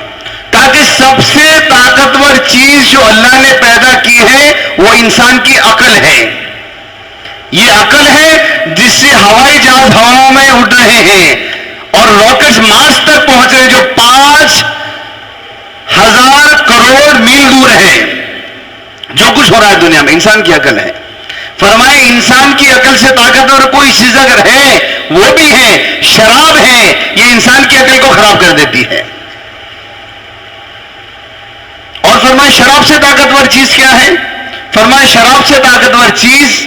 تاکہ سب سے طاقتور چیز جو اللہ نے پیدا کی ہے وہ انسان کی عقل ہے. یہ عقل ہے جس سے ہوائی جہاز ہواؤں میں اڑ رہے ہیں اور راکٹس مارس تک پہنچ رہے جو 5,000 کروڑ میل دور ہے. جو کچھ ہو رہا ہے دنیا میں انسان کی عقل ہے. فرمائے انسان کی عقل سے طاقتور کوئی چیز اگر ہے وہ بھی ہے شراب ہے, یہ انسان کی عقل کو خراب کر دیتی ہے. اور فرمائے شراب سے طاقتور چیز کیا ہے؟ فرمائے شراب سے طاقتور چیز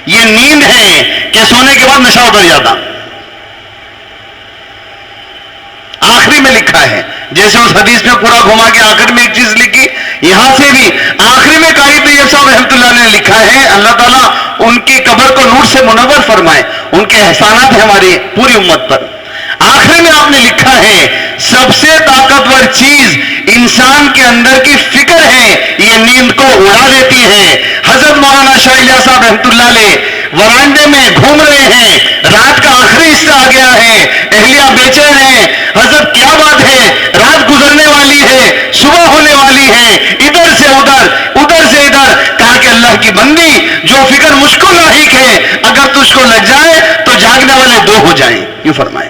یہ نیند ہے کہ سونے کے بعد نشہ اتر جاتا. آخری میں لکھا ہے, جیسے اس حدیث میں پورا گھما کے آخر میں ایک چیز لکھی, یہاں سے بھی آخری میں قاری طیب صاحب رحمۃ اللہ نے لکھا ہے, اللہ تعالیٰ ان کی قبر کو نور سے منور فرمائے, ان کے احسانات ہیں ہماری پوری امت پر. آخری میں آپ نے لکھا ہے سب سے طاقتور چیز انسان کے اندر کی فکر ہے, یہ نیند کو اڑا دیتی ہے. حضرت مولانا شاہ الیاس صاحب رحمۃ اللہ علیہ ورانڈے میں گھوم رہے ہیں, رات کا آخری حصہ آ گیا ہے, اہلیہ بے چین ہے, حضرت کیا بات ہے, رات گزرنے والی ہے, صبح ہونے والی ہے, ادھر سے ادھر ادھر سے ادھر. کہا کہ اللہ کی بندی جو فکر مجھ کو لاحق ہے اگر تجھ کو لگ جائے تو جاگنے والے دو ہو جائیں. یوں فرمائے.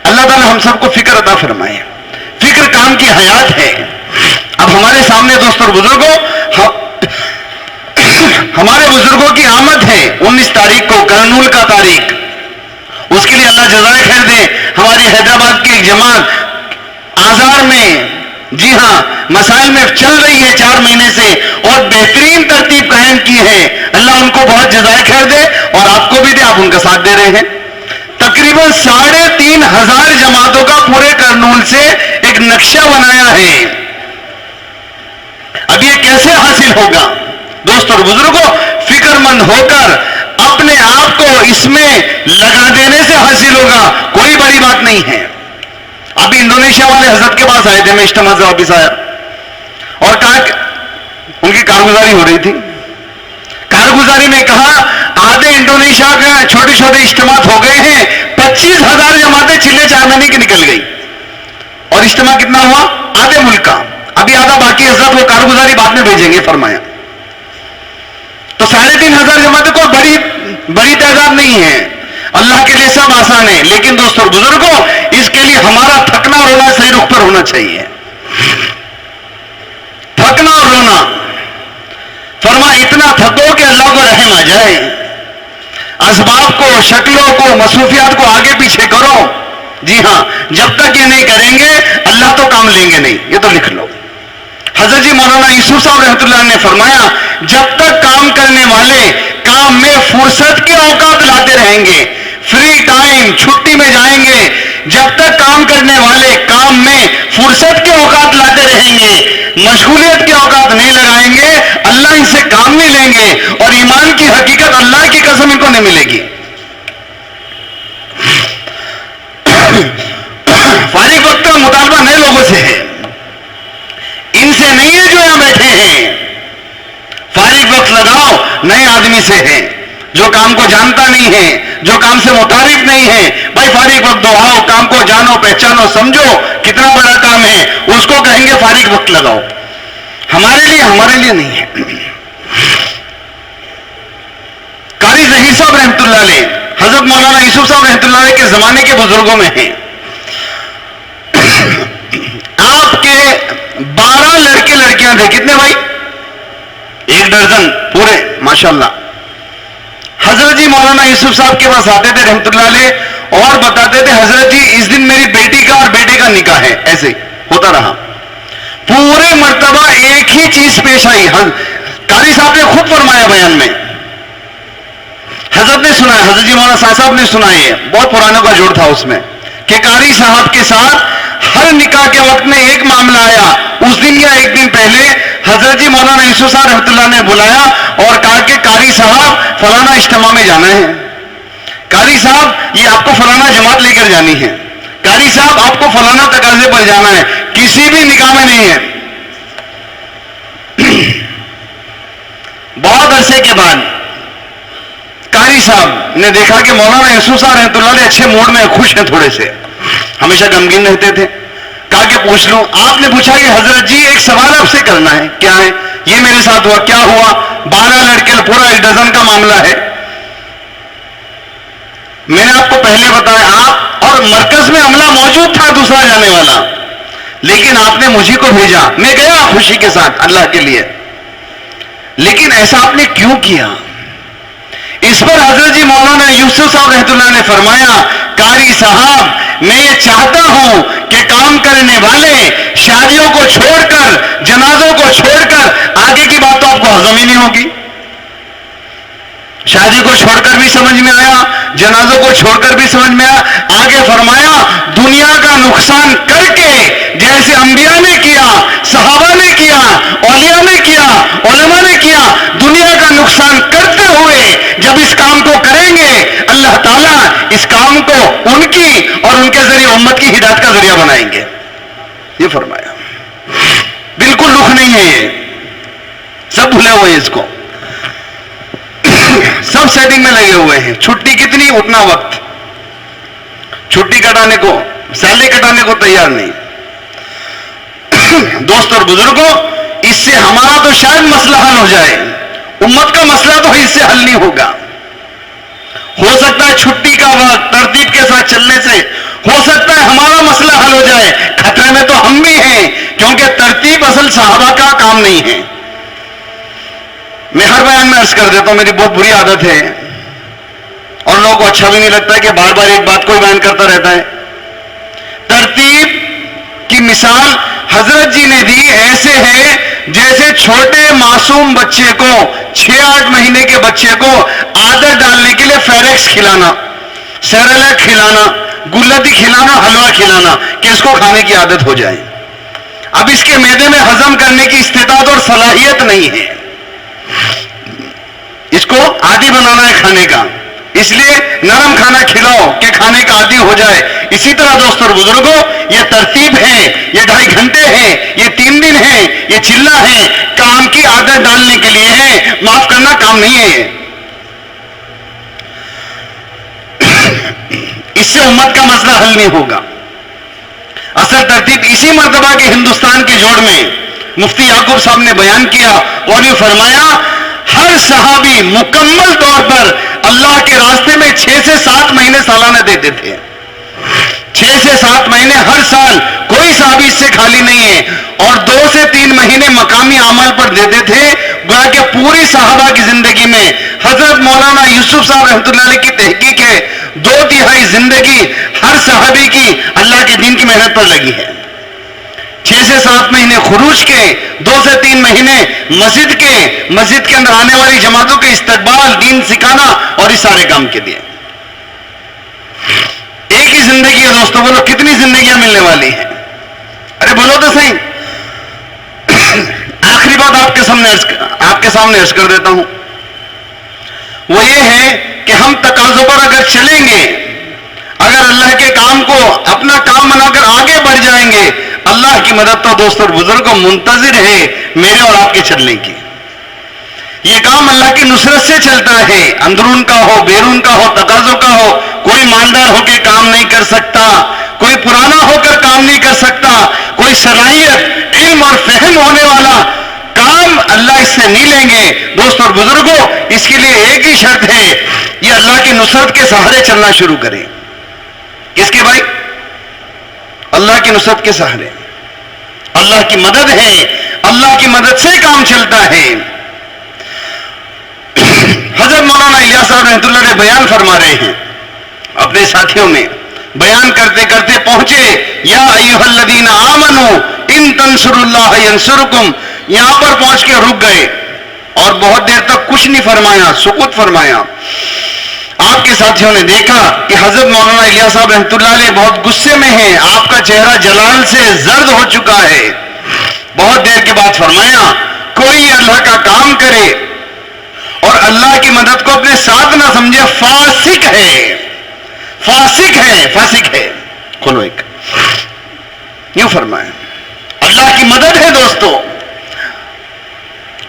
اللہ تعالیٰ ہم سب کو فکر عطا فرمائے. فکر کام کی حیات ہے. اب ہمارے سامنے دوست اور بزرگوں ہمارے بزرگوں کی آمد ہے 19 تاریخ کو, کرنول کا تاریخ. اس کے لیے اللہ جزائے خیر دے. ہماری حیدرآباد کی ایک جماعت آزار میں، جی ہاں، مسائل میں چل رہی ہے 4 مہینے سے اور بہترین ترتیب قائم کی ہے. اللہ ان کو بہت جزائے خیر دے اور آپ کو بھی دے، آپ ان کا ساتھ دے رہے ہیں. تقریباً 3,500 جماعتوں کا پورے کرنول سے ایک نقشہ بنایا ہے. اب یہ کیسے حاصل ہوگا؟ دوستوں اور بزرگوں، فکر مند ہو کر اپنے آپ کو اس میں لگا دینے سے حاصل ہوگا، کوئی بڑی بات نہیں ہے. ابھی انڈونیشیا والے حضرت کے پاس آئے تھے، میں اجتماع سے واپس آیا اور کہا کہ ان کی کارگزاری ہو رہی تھی. کارگزاری میں کہا آدھے انڈونیشیا کے چھوٹے چھوٹے اجتماع ہو گئے ہیں، 25,000 جماعتیں چلے 4 مہینے کی نکل گئی اور اجتماع کتنا ہوا؟ آدھے ملک کا. ابھی آدھا باقی. حضرت وہ کارگزاری بعد میں بھیجیں گے فرمایا. تو 3,500 جماعتیں کوئی بڑی تعداد نہیں ہے. اللہ کے لیے سب آسان ہے، لیکن دوستوں اور بزرگوں، اس کے لیے ہمارا تھکنا اور رونا صحیح رخ پر ہونا چاہیے. تھکنا اور رونا، فرما اتنا تھکو کہ اللہ کو رحم آ جائے. اسباب کو، شکلوں کو، مصروفیات کو آگے پیچھے کرو. جی ہاں، جب تک یہ نہیں کریں گے اللہ تو کام لیں گے نہیں. یہ تو لکھ لو. حضرت جی مولانا یوسف صاحب رحمۃ اللہ نے فرمایا جب تک کام کرنے والے کام میں فرصت کے اوقات لاتے رہیں گے، فری ٹائم، چھٹی میں جائیں گے، جب تک کام کرنے والے کام میں فرصت کے اوقات لاتے رہیں گے، مشغولیت کے اوقات نہیں لگائیں گے، اللہ ان سے کام نہیں لیں گے اور ایمان کی حقیقت اللہ کی قسم ان کو نہیں ملے گی. فارغ وقت کا مطالبہ نئے لوگوں سے ہے، ان سے نہیں ہے جو یہاں بیٹھے ہیں. فارغ وقت لگاؤ نئے آدمی سے ہے جو کام کو جانتا نہیں ہے، جو کام سے متعارف نہیں ہے. بھائی فارغ وقت دو، آؤ کام کو جانو، پہچانو، سمجھو کتنا بڑا کام ہے، اس کو کہیں گے فارغ وقت لگاؤ. ہمارے لیے نہیں ہے. قاری ظہیر صاحب رحمۃ اللہ علیہ حضرت مولانا یوسف صاحب رحمۃ اللہ علیہ کے زمانے کے بزرگوں میں ہیں. آپ کے 12 لڑکے لڑکیاں تھے. کتنے بھائی؟ 1 درجن پورے ماشاءاللہ. حضرت جی مولانا یوسف صاحب کے پاس آتے تھے رحمۃ اللہ علیہ اور بتاتے تھے حضرت جی اس دن میری بیٹی کا اور بیٹے کا نکاح ہے. ایسے ہوتا رہا. پورے مرتبہ ایک ہی چیز پیش آئی. قاری صاحب نے خود فرمایا بیان میں، حضرت نے سنایا، حضرت جی مولانا صاحب نے سنایا، بہت پرانوں کا جوڑ تھا اس میں، کہ قاری صاحب کے ساتھ ہر نکاح کے وقت میں ایک معاملہ آیا. اس دن یا ایک دن پہلے حضرت جی مولانا یوسف صاحب رحمۃ اللہ نے بلایا اور کہا کہ قاری صاحب فلانا اجتماع میں جانا ہے، قاری صاحب یہ آپ کو فلانا جماعت لے کر جانی ہے، قاری صاحب آپ کو فلانا تقاضے پر جانا ہے. کسی بھی نکاح میں نہیں ہے. بہت عرصے کے بعد قاری صاحب نے دیکھا کہ مولانا یوسف صاحب رحمۃ اللہ علیہ اچھے موڈ میں خوش ہیں، تھوڑے سے ہمیشہ غمگین رہتے تھے. کہا کہ پوچھ لوں. آپ نے پوچھا کہ حضرت جی ایک سوال آپ سے کرنا ہے. کیا ہے؟ یہ میرے ساتھ ہوا. کیا ہوا؟ 12 لڑکے، پورا 1 درجن کا معاملہ ہے. میں نے آپ کو پہلے بتایا، آپ اور مرکز میں عملہ موجود تھا دوسرا جانے والا، لیکن آپ نے مجھے کو بھیجا. میں گیا خوشی کے ساتھ اللہ کے لیے، لیکن ایسا آپ نے کیوں کیا؟ اس پر حضرت جی مولانا یوسف صاحب رحمۃ اللہ نے فرمایا قاری صاحب میں یہ چاہتا ہوں کہ کام کرنے والے شادیوں کو چھوڑ کر، جنازوں کو چھوڑ کر، آگے کی بات تو آپ کو ہضم ہی نہیں ہوگی. شادی کو چھوڑ کر بھی سمجھ میں آیا، جنازوں کو چھوڑ کر بھی سمجھ میں آیا. آگے فرمایا دنیا کا نقصان کر کے جیسے انبیاء نے کیا، صحابہ نے کیا، اولیاء نے کیا، علماء نے کیا، دنیا کا نقصان کرتے ہوئے جب اس کام کو کریں گے اللہ تعالیٰ اس کام کو ان کی اور ان کے ذریعے امت کی ہدایت کا ذریعہ بنائیں گے. یہ فرمایا. بالکل رخ نہیں ہے، یہ سب بھولے ہوئے ہیں، اس کو سب سیٹنگ میں لگے ہوئے ہیں. چھٹی کتنی؟ اتنا وقت. چھٹی کٹانے کو، سیلری کٹانے کو تیار نہیں. دوست اور بزرگوں، اس سے ہمارا تو شاید مسئلہ حل ہو جائے، امت کا مسئلہ تو اس سے حل نہیں ہوگا. ہو سکتا ہے چھٹی کا وقت ترتیب کے ساتھ چلنے سے ہو سکتا ہے ہمارا مسئلہ حل ہو جائے. خطرے میں تو ہم بھی ہیں، کیونکہ ترتیب اصل صحابہ کا کام نہیں ہے. میں ہر بیان میں عرض کر دیتا ہوں، میری بہت بری عادت ہے، اور لوگوں کو اچھا بھی نہیں لگتا کہ بار بار ایک بات کو ہی بیان کرتا رہتا ہے. ترتیب کی مثال حضرت جی نے دی ایسے ہے جیسے چھوٹے معصوم بچے کو 6-8 مہینے کے بچے کو عادت ڈالنے کے لیے فیریکس کھلانا, سیریلک کھلانا, گلتی کھلانا, حلوہ کھلانا کہ اس کو کھانے کی عادت ہو جائے. اب اس کے معدے میں ہضم کرنے کی استطاعت اور صلاحیت نہیں ہے, اس کو عادی بنانا ہے کھانے کا, اس لیے نرم کھانا کھلاؤ کہ کھانے کا عادی ہو جائے. اسی طرح دوستوں اور بزرگوں, یہ ترتیب ہے, یہ 2.5 گھنٹے ہیں, یہ 3 دن ہیں, یہ چلہ ہے, کام کی عادت ڈالنے کے لیے ہے, معاف کرنا کام نہیں ہے یہ. اس سے امت کا مسئلہ حل نہیں ہوگا. اصل ترتیب اسی مرتبہ کے ہندوستان کے جوڑ میں مفتی یعقوب صاحب نے بیان کیا اور یہ فرمایا ہر صحابی مکمل طور پر اللہ کے راستے میں 6 سے 7 مہینے سالانہ دیتے تھے. 6 سے 7 مہینے ہر سال, کوئی صحابی اس سے خالی نہیں ہے. اور 2 سے 3 مہینے مقامی اعمال پر دیتے تھے. گویا کہ پوری صحابہ کی زندگی میں حضرت مولانا یوسف صاحب رحمۃ اللہ علیہ کی تحقیق ہے, 2/3 زندگی ہر صحابی کی اللہ کے دین کی محنت پر لگی ہے. 6 سے 7 مہینے خروج کے, 2 سے 3 مہینے مسجد کے اندر آنے والی جماعتوں کے استقبال, دین سکھانا اور اس سارے کام کے لیے. ایک ہی زندگی ہے دوستو, بولو کتنی زندگیاں ملنے والی ہیں؟ ارے بولو تو صحیح. آخری بات آپ کے سامنے عرض کر دیتا ہوں, وہ یہ ہے کہ ہم تقاضوں پر اگر چلیں گے, اگر اللہ کے کام کو اپنا کام بنا کر آگے بڑھ جائیں گے, اللہ کی مدد تو دوستوں اور بزرگوں منتظر ہے میرے اور آپ کے چلنے کی. یہ کام اللہ کی نصرت سے چلتا ہے, اندرون کا ہو, بیرون کا ہو, تقاضوں کا ہو. کوئی مالدار ہو کے کام نہیں کر سکتا, کوئی پرانا ہو کر کام نہیں کر سکتا, کوئی صلاحیت, علم اور فہم ہونے والا کام اللہ اس سے نہیں لیں گے. دوستوں اور بزرگوں, اس کے لیے ایک ہی شرط ہے, یہ اللہ کی نصرت کے سہارے چلنا شروع کریں. کس کے بھائی؟ اللہ کی نصرت کے سہارے. اللہ کی مدد ہے, اللہ کی مدد سے کام چلتا ہے. حضرت مولانا الیاس صاحب رحمۃ اللہ علیہ بیان فرما رہے ہیں اپنے ساتھیوں میں, بیان کرتے کرتے پہنچے یا ایھا الذین آمنوا ان تنصروا اللہ ینصرکم. یہاں پر پہنچ کے رک گئے اور بہت دیر تک کچھ نہیں فرمایا, سکوت فرمایا. آپ کے ساتھیوں نے دیکھا کہ حضرت مولانا الیاس صاحب رحمۃ اللہ علیہ بہت غصے میں ہیں, آپ کا چہرہ جلال سے زرد ہو چکا ہے. بہت دیر کے بعد فرمایا کوئی اللہ کا کام کرے اور اللہ کی مدد کو اپنے ساتھ نہ سمجھے, فاسق ہے, فاسق ہے, فاسق ہے. کھولو ایک, یوں فرمایا. اللہ کی مدد ہے دوستو,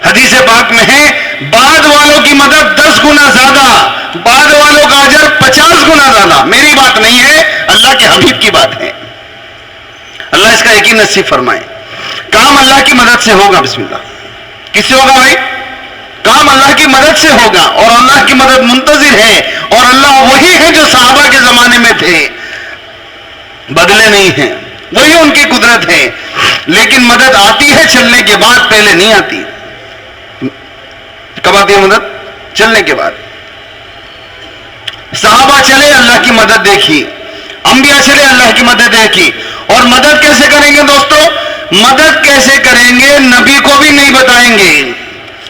حدیث پاک میں ہے بعد والوں کی مدد 10 گنا زیادہ, بعد والوں کا اجر 50 گنا زیادہ. میری بات نہیں ہے, اللہ کے حبیب کی بات ہے. اللہ اس کا یقین نصیب فرمائے. کام اللہ کی مدد سے ہوگا. بسم اللہ. کس سے ہوگا بھائی؟ کام اللہ کی مدد سے ہوگا, اور اللہ کی مدد منتظر ہے, اور اللہ وہی ہے جو صحابہ کے زمانے میں تھے, بدلے نہیں ہیں, وہی ان کی قدرت ہے. لیکن مدد آتی ہے چلنے کے بعد, پہلے نہیں آتی. کب آتی ہے مدد؟ چلنے کے بعد. صحابہ چلے, اللہ کی مدد دیکھی. انبیاء چلے, اللہ کی مدد دیکھی. اور مدد کیسے کریں گے دوستو؟ مدد کیسے کریں گے نبی کو بھی نہیں بتائیں گے,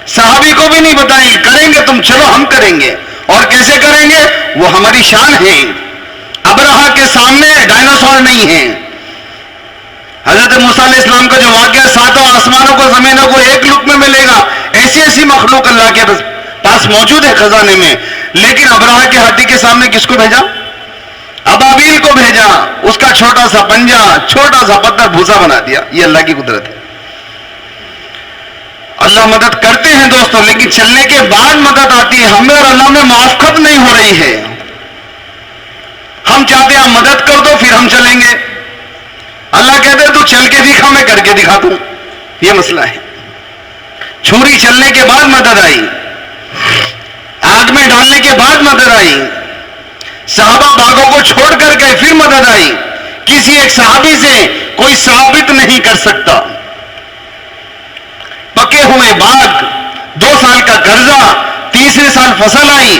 صحابی کو بھی نہیں بتائیں گے. کریں گے تم, چلو ہم کریں گے. اور کیسے کریں گے؟ وہ ہماری شان ہے. ابرہا کے سامنے ڈائناسور نہیں ہے. حضرت موسیٰ علیہ السلام کا جو واقعہ, 7 آسمانوں کو زمینوں کو ایک لک میں ملے گا, ایسی ایسی مخلوق اللہ کے پاس موجود ہے خزانے میں. لیکن ابرہا کے ہاتھی کے سامنے کس کو بھیجا؟ ابابیل کو بھیجا. اس کا چھوٹا سا پنجا, چھوٹا سا پتھر بھوسا بنا دیا. یہ اللہ کی قدرت ہے. اللہ مدد کرتے ہیں دوستوں, لیکن چلنے کے بعد مدد آتی ہے. ہمیں اور اللہ میں موافقت نہیں ہو رہی ہے. ہم چاہتے ہیں آپ مدد کر دو پھر ہم چلیں گے. اللہ کہتے ہیں تو چل کے دکھا, میں کر کے دکھا دوں. یہ مسئلہ ہے. چھری چلنے کے بعد مدد آئی, آگ میں ڈالنے کے بعد مدد آئی. صحابہ باغوں کو چھوڑ کر گئے, پھر مدد آئی. کسی ایک صحابی سے کوئی ثابت نہیں کر سکتا. پکے ہوئے باغ, 2 سال کا قرضہ, تیسرے سال فصل آئی,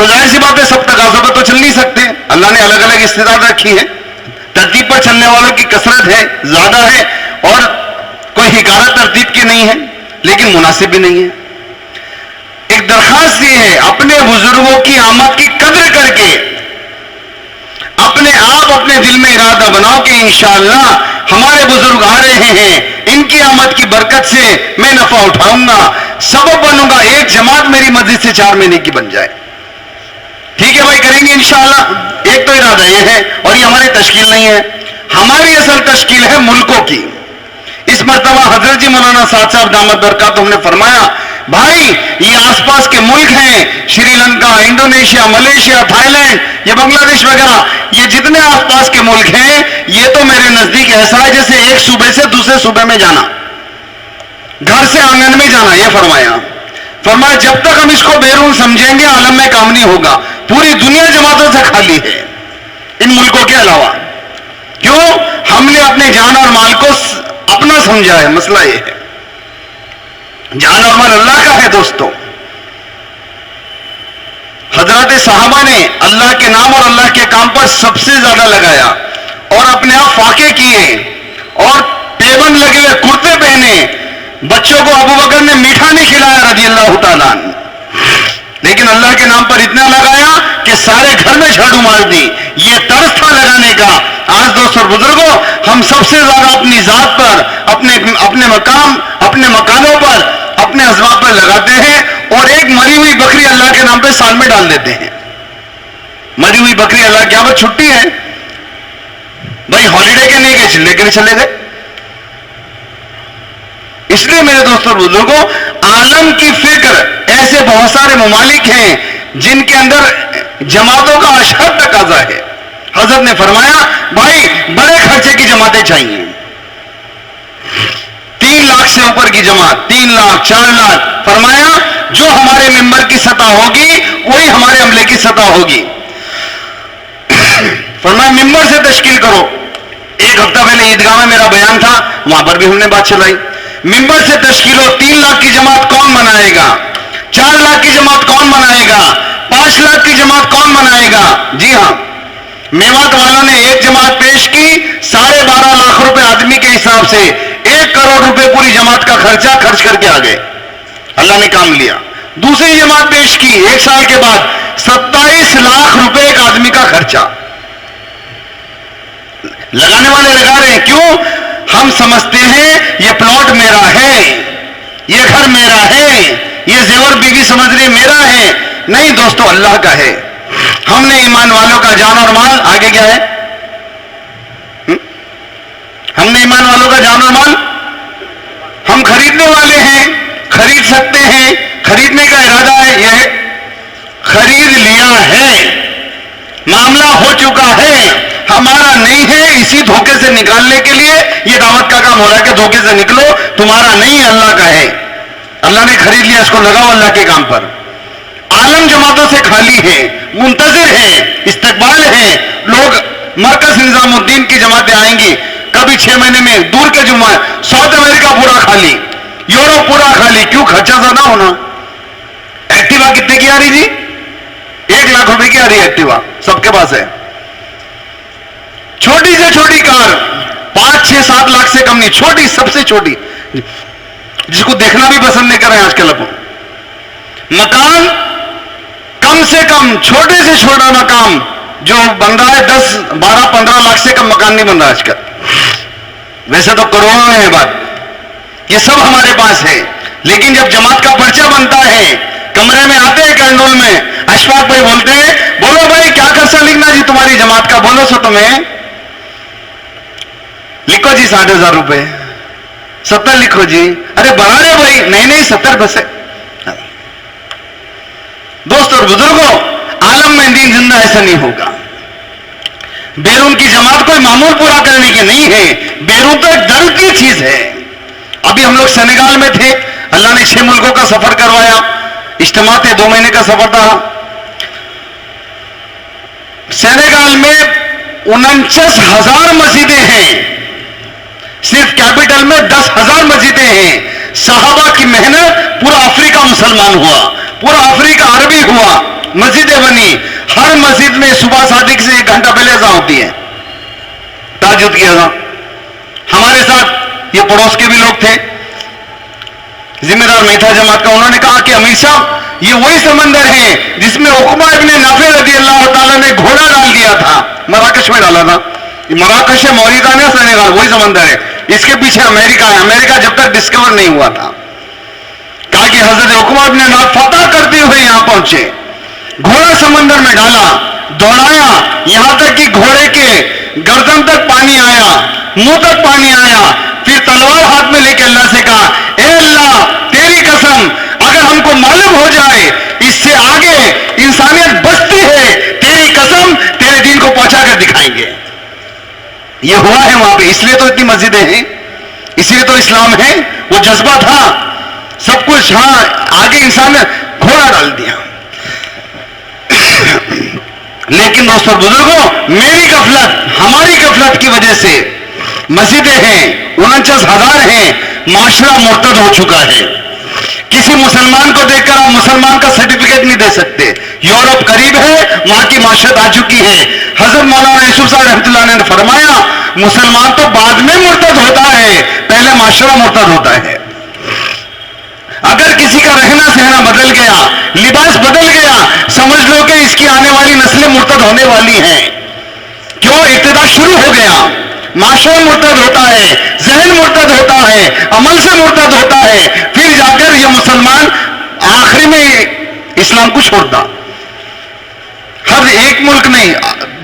تو ظاہر سی بات ہے سب تقاضوں پہ تو چل نہیں سکتے. اللہ نے الگ الگ استعداد رکھی ہے. ترتیب پر چلنے والوں کی کثرت ہے, زیادہ ہے, اور کوئی حکارت ترتیب کی نہیں ہے, لیکن مناسب بھی نہیں ہے. ایک درخواست یہ ہے, اپنے بزرگوں کی آمد کی قدر کر کے اپنے آپ اپنے دل میں ارادہ بناؤ کہ انشاءاللہ ہمارے بزرگ آ رہے ہیں, ان کی آمد کی برکت سے میں نفع اٹھاؤں گا, سبب بنوں گا, ایک جماعت میری مسجد سے 4 مہینے کی بن جائے. ٹھیک ہے بھائی, کریں گے انشاءاللہ. ایک تو ارادہ یہ ہے, اور یہ ہماری تشکیل نہیں ہے, ہماری اصل تشکیل ہے ملکوں کی. اس مرتبہ حضرت جی مولانا سعد صاحب دامت برکاتہم نے فرمایا, بھائی یہ آس پاس کے ملک ہیں, Sri Lanka, Indonesia, Malaysia, Thailand, یہ بنگلہ دیش وغیرہ, یہ جتنے آس پاس کے ملک ہیں, یہ تو میرے نزدیک ایسا ہے جیسے ایک صوبے سے دوسرے صوبے میں جانا, گھر سے آنگن میں جانا. یہ فرمایا جب تک ہم اس کو بیرون سمجھیں گے عالم میں کام نہیں ہوگا. پوری دنیا جماعتوں سے خالی ہے ان ملکوں کے علاوہ. کیوں؟ ہم نے اپنے جان اور مال کو اپنا سمجھا ہے. مسئلہ یہ ہے, جان اور مال اللہ کا ہے دوستو. حضرات صحابہ نے اللہ کے نام اور اللہ کے کام پر سب سے زیادہ لگایا, اور اپنے آپ فاقے کیے, اور پیبند لگے ہوئے کرتے پہنے. بچوں کو ابو بکر نے میٹھا نہیں کھلایا رضی اللہ تعالیٰ عنہ, لیکن اللہ کے نام پر اتنا لگایا کہ سارے گھر میں جھاڑو مار دی. یہ طرز تھا لگانے کا. آج دوست اور بزرگوں, ہم سب سے زیادہ اپنی ذات پر, اپنے مقام, اپنے مکانوں پر, اپنے اسباب پر لگاتے ہیں, اور ایک مری ہوئی بکری اللہ کے نام پہ سال میں ڈال دیتے ہیں. مری ہوئی بکری اللہ کی آمد چھٹی ہے بھائی, ہالیڈے کے نہیں گئے, لے کے چلے گئے. اس لیے میرے دوستوں اور بزرگوں, عالم کی فکر, ایسے بہت سارے ممالک ہیں جن کے اندر جماعتوں کا اشد تقاضا ہے. حضرت نے فرمایا بھائی بڑے خرچے کی جماعتیں چاہیے. 3 لاکھ سے اوپر کی جماعت, 3 لاکھ 4 لاکھ. فرمایا جو ہمارے ممبر کی سطح ہوگی وہی ہمارے عملے کی سطح ہوگی. فرمایا ممبر سے تشکیل کرو. ایک ہفتہ پہلے عیدگاہ میں میرا بیان تھا, وہاں پر بھی ہم نے بات چلائی. ممبر سے تشکیل ہو. 3 لاکھ کی جماعت کون منائے گا؟ 4 لاکھ کی جماعت کون منائے گا؟ 5 لاکھ کی جماعت کون منائے گا؟ جی ہاں, میوات والوں نے ایک جماعت پیش کی, 12.5 لاکھ روپے آدمی کے حساب سے 1 کروڑ روپے پوری جماعت کا خرچہ خرچ کر کے آ گئے. اللہ نے کام لیا. دوسری جماعت پیش کی 1 سال کے بعد, 27 لاکھ روپے ایک آدمی کا خرچہ. لگانے والے لگا رہے ہیں. کیوں؟ ہم سمجھتے ہیں یہ پلاٹ میرا ہے, یہ گھر میرا ہے, یہ زیور بیوی سمجھ رہے میرا ہے. نہیں دوستو, اللہ کا ہے. ہم نے ایمان والوں کا جان اور مال, آگے کیا ہے؟ ہم نے ایمان والوں کا جان اور مال, ہم خریدنے والے ہیں, خرید سکتے ہیں, خریدنے کا ارادہ ہے, یہ خرید لیا ہے, معاملہ ہو چکا ہے, ہمارا نہیں ہے. اسی دھوکے سے نکالنے کے لیے یہ دعوت کا کام ہو رہا ہے کہ دھوکے سے نکلو, تمہارا نہیں ہے, اللہ کا ہے. اللہ نے خرید لیا, اس کو لگاؤ اللہ کے کام پر. عالم جماعتوں سے خالی ہے, منتظر ہے, استقبال ہے. لوگ مرکز نظام الدین کی جماعتیں آئیں گی, کبھی 6 مہینے میں دور کے جمعہ, ساؤتھ امریکہ پورا خالی, یورپ پورا خالی. کیوں؟ خرچہ زیادہ ہونا. ایکٹیوا کتنے کی آ رہی جی؟ 1 لاکھ روپے کی آ رہی ہے ایکٹیوا, سب کے پاس ہے. چھوٹی سے چھوٹی کار 5, 6, 7 لاکھ سے کم نہیں, چھوٹی, سب سے چھوٹی, جس کو دیکھنا بھی پسند نہیں کر رہے ہیں آج کل. مکان کم سے کم, چھوٹے سے چھوٹا مکان جو بن رہا ہے 10, 12, 15 لاکھ سے کم مکان نہیں بن رہا آج کل. ویسے تو کروڑوں میں ہے بات, یہ سب ہمارے پاس ہے. لیکن جب جماعت کا پرچہ بنتا ہے, کمرے میں آتے ہیں کنٹرول میں, اشفاق بھائی بولتے ہیں, بولو بھائی کیا خرچہ لکھنا جی تمہاری جماعت کا, بولو سو تمہیں لکھو جی 60,000 روپے, 70 لکھو جی. ارے بڑھا رہے بھائی, نہیں 70 بس ہے. دوست اور بزرگوں, عالم میں دین زندہ ایسا نہیں ہوگا. بیرون کی جماعت کوئی معمول پورا کرنے کی نہیں ہے, بیرون تو ایک ڈر کی چیز ہے. ابھی ہم لوگ سینیگال میں تھے, اللہ نے 6 ملکوں کا سفر کروایا, اجتماع تھے, 2 مہینے کا سفر تھا. سینیگال میں 49,000 مسجدیں ہیں, صرف کیپٹل میں 10,000 مسجدیں ہیں. صحابہ کی محنت, پورا افریقہ مسلمان ہوا, پورا افریقہ عربی ہوا. مسجدیں بنی. ہر مسجد میں صبح صادق سے 1 گھنٹہ پہلے اذان ہوتی ہے, تہجد کی اذان. ہمارے ساتھ یہ پڑوس کے بھی لوگ تھے, ذمہ دار میٹھا جماعت کا, انہوں نے کہا کہ امیر صاحب یہ وہی سمندر ہے جس میں عقبہ ابن نافع رضی اللہ تعالیٰ نے گھوڑا ڈال دیا تھا, مراکش میں ڈالا تھا. مراکش ہے, موریتانیہ, سینیگال, وہی سمندر ہے. اس کے پیچھے امریکہ ہے, امریکہ جب تک ڈسکور نہیں ہوا تھا. کہا کہ حضرت عقبہ ابن نافع فتح کرتے ہوئے یہاں پہنچے, گھوڑا سمندر میں ڈالا, دوڑایا, یہاں تک کہ گھوڑے کے گردن تک پانی آیا, منہ تک پانی آیا. پھر تلوار ہاتھ میں لے کے اللہ سے کہا, اے اللہ تیری قسم اگر ہم کو معلوم ہو جائے اس سے آگے انسانیت بچتی ہے, تیری قسم تیرے دین کو پہنچا کر دکھائیں گے. یہ ہوا ہے وہاں پہ, اس لیے تو اتنی مسجدیں ہیں, اس لیے تو اسلام ہے. وہ جذبہ تھا سب کچھ, ہاں آگے انسان نے گھوڑا ڈال دیا. لیکن دوستو بزرگوں, میری غفلت, ہماری غفلت کی وجہ سے مسجدیں ہیں 49,000 ہیں, معاشرہ مرتد ہو چکا ہے. کسی مسلمان کو دیکھ کر آپ مسلمان کا سرٹیفکیٹ نہیں دے سکتے. یورپ قریب ہے, وہاں کی معاشرت آ چکی ہے. حضرت مولانا یوسف صاحب رحمۃ اللہ نے فرمایا مسلمان تو بعد میں مرتد ہوتا ہے, پہلے معاشرہ مرتد ہوتا ہے. اگر کسی کا رہنا سہنا بدل گیا, لباس بدل گیا, سمجھ لو کہ اس کی آنے والی نسلیں مرتد ہونے والی ہیں. کیوں؟ ابتدا شروع ہو گیا, معاشرہ مرتد ہوتا ہے, ذہن مرتد ہوتا ہے, عمل سے مرتد ہوتا ہے, پھر جا کر یہ مسلمان آخری میں اسلام کو چھوڑتا. ہر ایک ملک نہیں,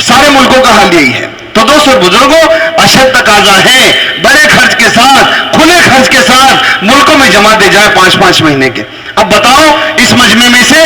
سارے ملکوں کا حال یہی ہے. تو دوستو بزرگوں, اشد تقاضا ہے بڑے خرچ کے ساتھ, کھلے خرچ کے ساتھ ملکوں میں جمع دے جائے 5-5 مہینے کے. اب بتاؤ اس مجمع میں سے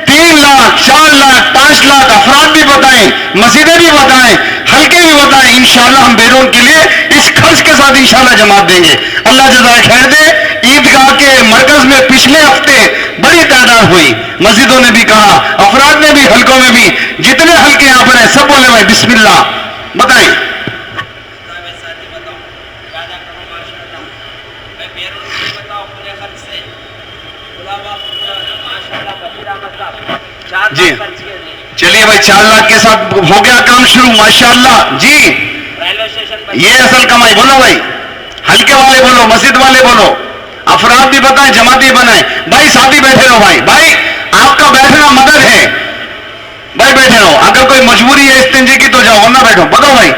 3 لاکھ 4 لاکھ 5 لاکھ افراد بھی بتائیں, مسجدیں بھی بتائیں, حلقے بھی بتائیں, انشاءاللہ ہم بیرون کے لیے اس خرچ کے ساتھ انشاءاللہ جماعت دیں گے. اللہ جزائے خیر دے. عیدگاہ کے مرکز میں پچھلے ہفتے بڑی تعداد ہوئی, مسجدوں نے بھی کہا, افراد نے بھی, حلقوں میں بھی, جتنے حلقے یہاں پر ہیں سب بولے بھائی بسم اللہ بتائیں. جی چلیے بھائی 4 لاکھ کے ساتھ ہو گیا کام شروع, ماشاءاللہ. جی یہ اصل کمائی. بولو بھائی, حلقے والے بولو, مسجد والے بولو, افراد بھی بتائیں, جماعتی بنائیں. بھائی ساتھی بیٹھے رہو, بھائی آپ کا بیٹھنا مدد ہے, بھائی بیٹھے رہو. اگر کوئی مجبوری ہے استنجے کی تو جاؤ, ورنہ بیٹھو. بتاؤ بھائی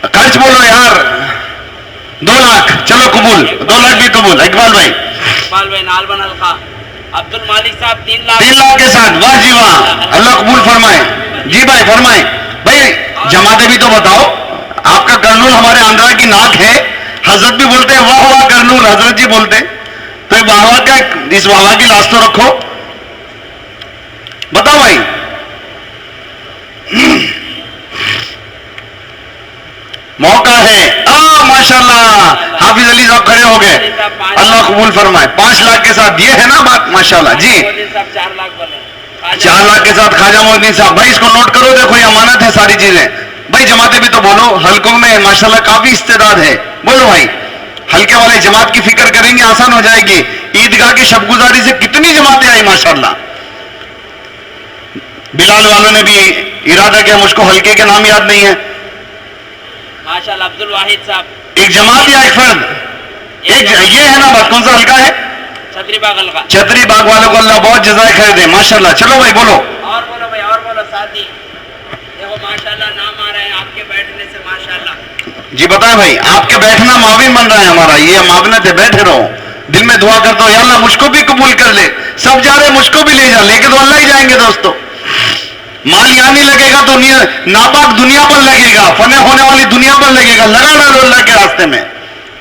خرچ بولو یار. 2 لاکھ چلو قبول, 2 لاکھ بھی قبول. اقبال بھائی نال بنال خواہ عبد المالک صاحب 3 لاکھ کے ساتھ. واہ جی واہ, اللہ قبول فرمائے. جی بھائی فرمائیں. بھائی جماعتیں بھی تو بتاؤ. آپ کا کرنول ہمارے آندھرا کی ناک ہے, حضرت بھی بولتے ہیں واہ واہ کرنول, حضرت جی بولتے ہیں, تو واہ واہ کا اس واہ واہ کی لاش تو رکھو. بتاؤ بھائی. موقع ہے. ماشاءاللہ حافظ علی صاحب کھڑے ہو گئے, اللہ قبول فرمائے. 5 لاکھ کے ساتھ یہ ہے نا بات, ماشاءاللہ. جی 4 لاکھ بولے, 4 لاکھ کے ساتھ خواجہ معین الدین صاحب. بھائی اس کو نوٹ کرو, دیکھو یہ امانت ہے ساری چیزیں. بھائی جماعتیں بھی تو بولو, حلقوں میں ماشاءاللہ کافی استعداد ہے. بولو بھائی, حلقے والے جماعت کی فکر کریں گے, آسان ہو جائے گی. عیدگاہ کی شب گزاری سے کتنی جماعتیں آئی ماشاءاللہ. بلال والوں نے بھی ارادہ کیا, مجھ کو حلقے کے نام یاد نہیں ہے. ماشاءاللہ عبد الواحد صاحب ایک جماعت یا ایک فرد, ایک یہ ہے نا بات. کون سا حلقہ ہے؟ چھتری باغ حلقہ. چھتری باغ والوں کو اللہ بہت جزائے خیر دے ماشاءاللہ. چلو بھائی بولو. اور بولو بھائی, اور بولو ساتھی. دیکھو ماشاءاللہ نام آ رہے ہیں آپ کے بیٹھنے سے ماشاءاللہ. جی بتائیں بھائی, آپ کے بیٹھنا معاون بن رہا ہے ہمارا, یہ معاونت ہے. بیٹھے رہو, دل میں دعا کرتا ہوں یا اللہ مجھ کو بھی قبول کر لے. سب جا رہے مجھ کو بھی لے جا, لے کے تو اللہ ہی جائیں گے دوستو. مال یہاں نہیں لگے گا تو ناپاک دنیا پر لگے گا, فنا ہونے والی دنیا پر لگے گا. لگا ڈالو اللہ کے راستے میں,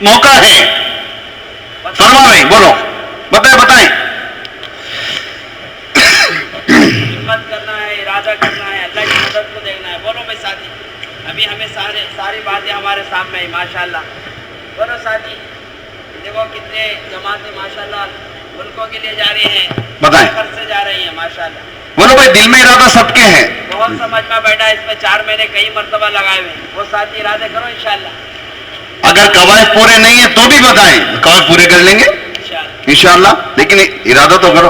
موقع ہے. فرما بھائی بولو, بتائیں. ہمت کرنا ہے, ارادہ کرنا ہے, اللہ کی مدد کو دیکھنا ہے. بولو بھائی ساتھی, ابھی ہمیں ساری باتیں ہمارے سامنے ہیں ماشاءاللہ. بولو ساتھی, دیکھو کتنے جماعتیں ماشاءاللہ ملکوں کے لیے جا رہی ہیں, بتائیں. خرچ سے جا رہی ہیں ماشاءاللہ. بولو بھائی, دل میں ارادہ سب کے ہیں. بہت سمجھ میں بیٹھا ہے, اس میں 4 مہینے کئی مرتبہ لگائے ہوئے. وہ ساتھی ارادے کرو انشاءاللہ. اگر قواعد پورے نہیں ہیں تو بھی بتائیں, قواعد پورے کر لیں گے انشاءاللہ, لیکن ارادہ تو کرو.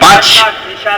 5।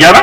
11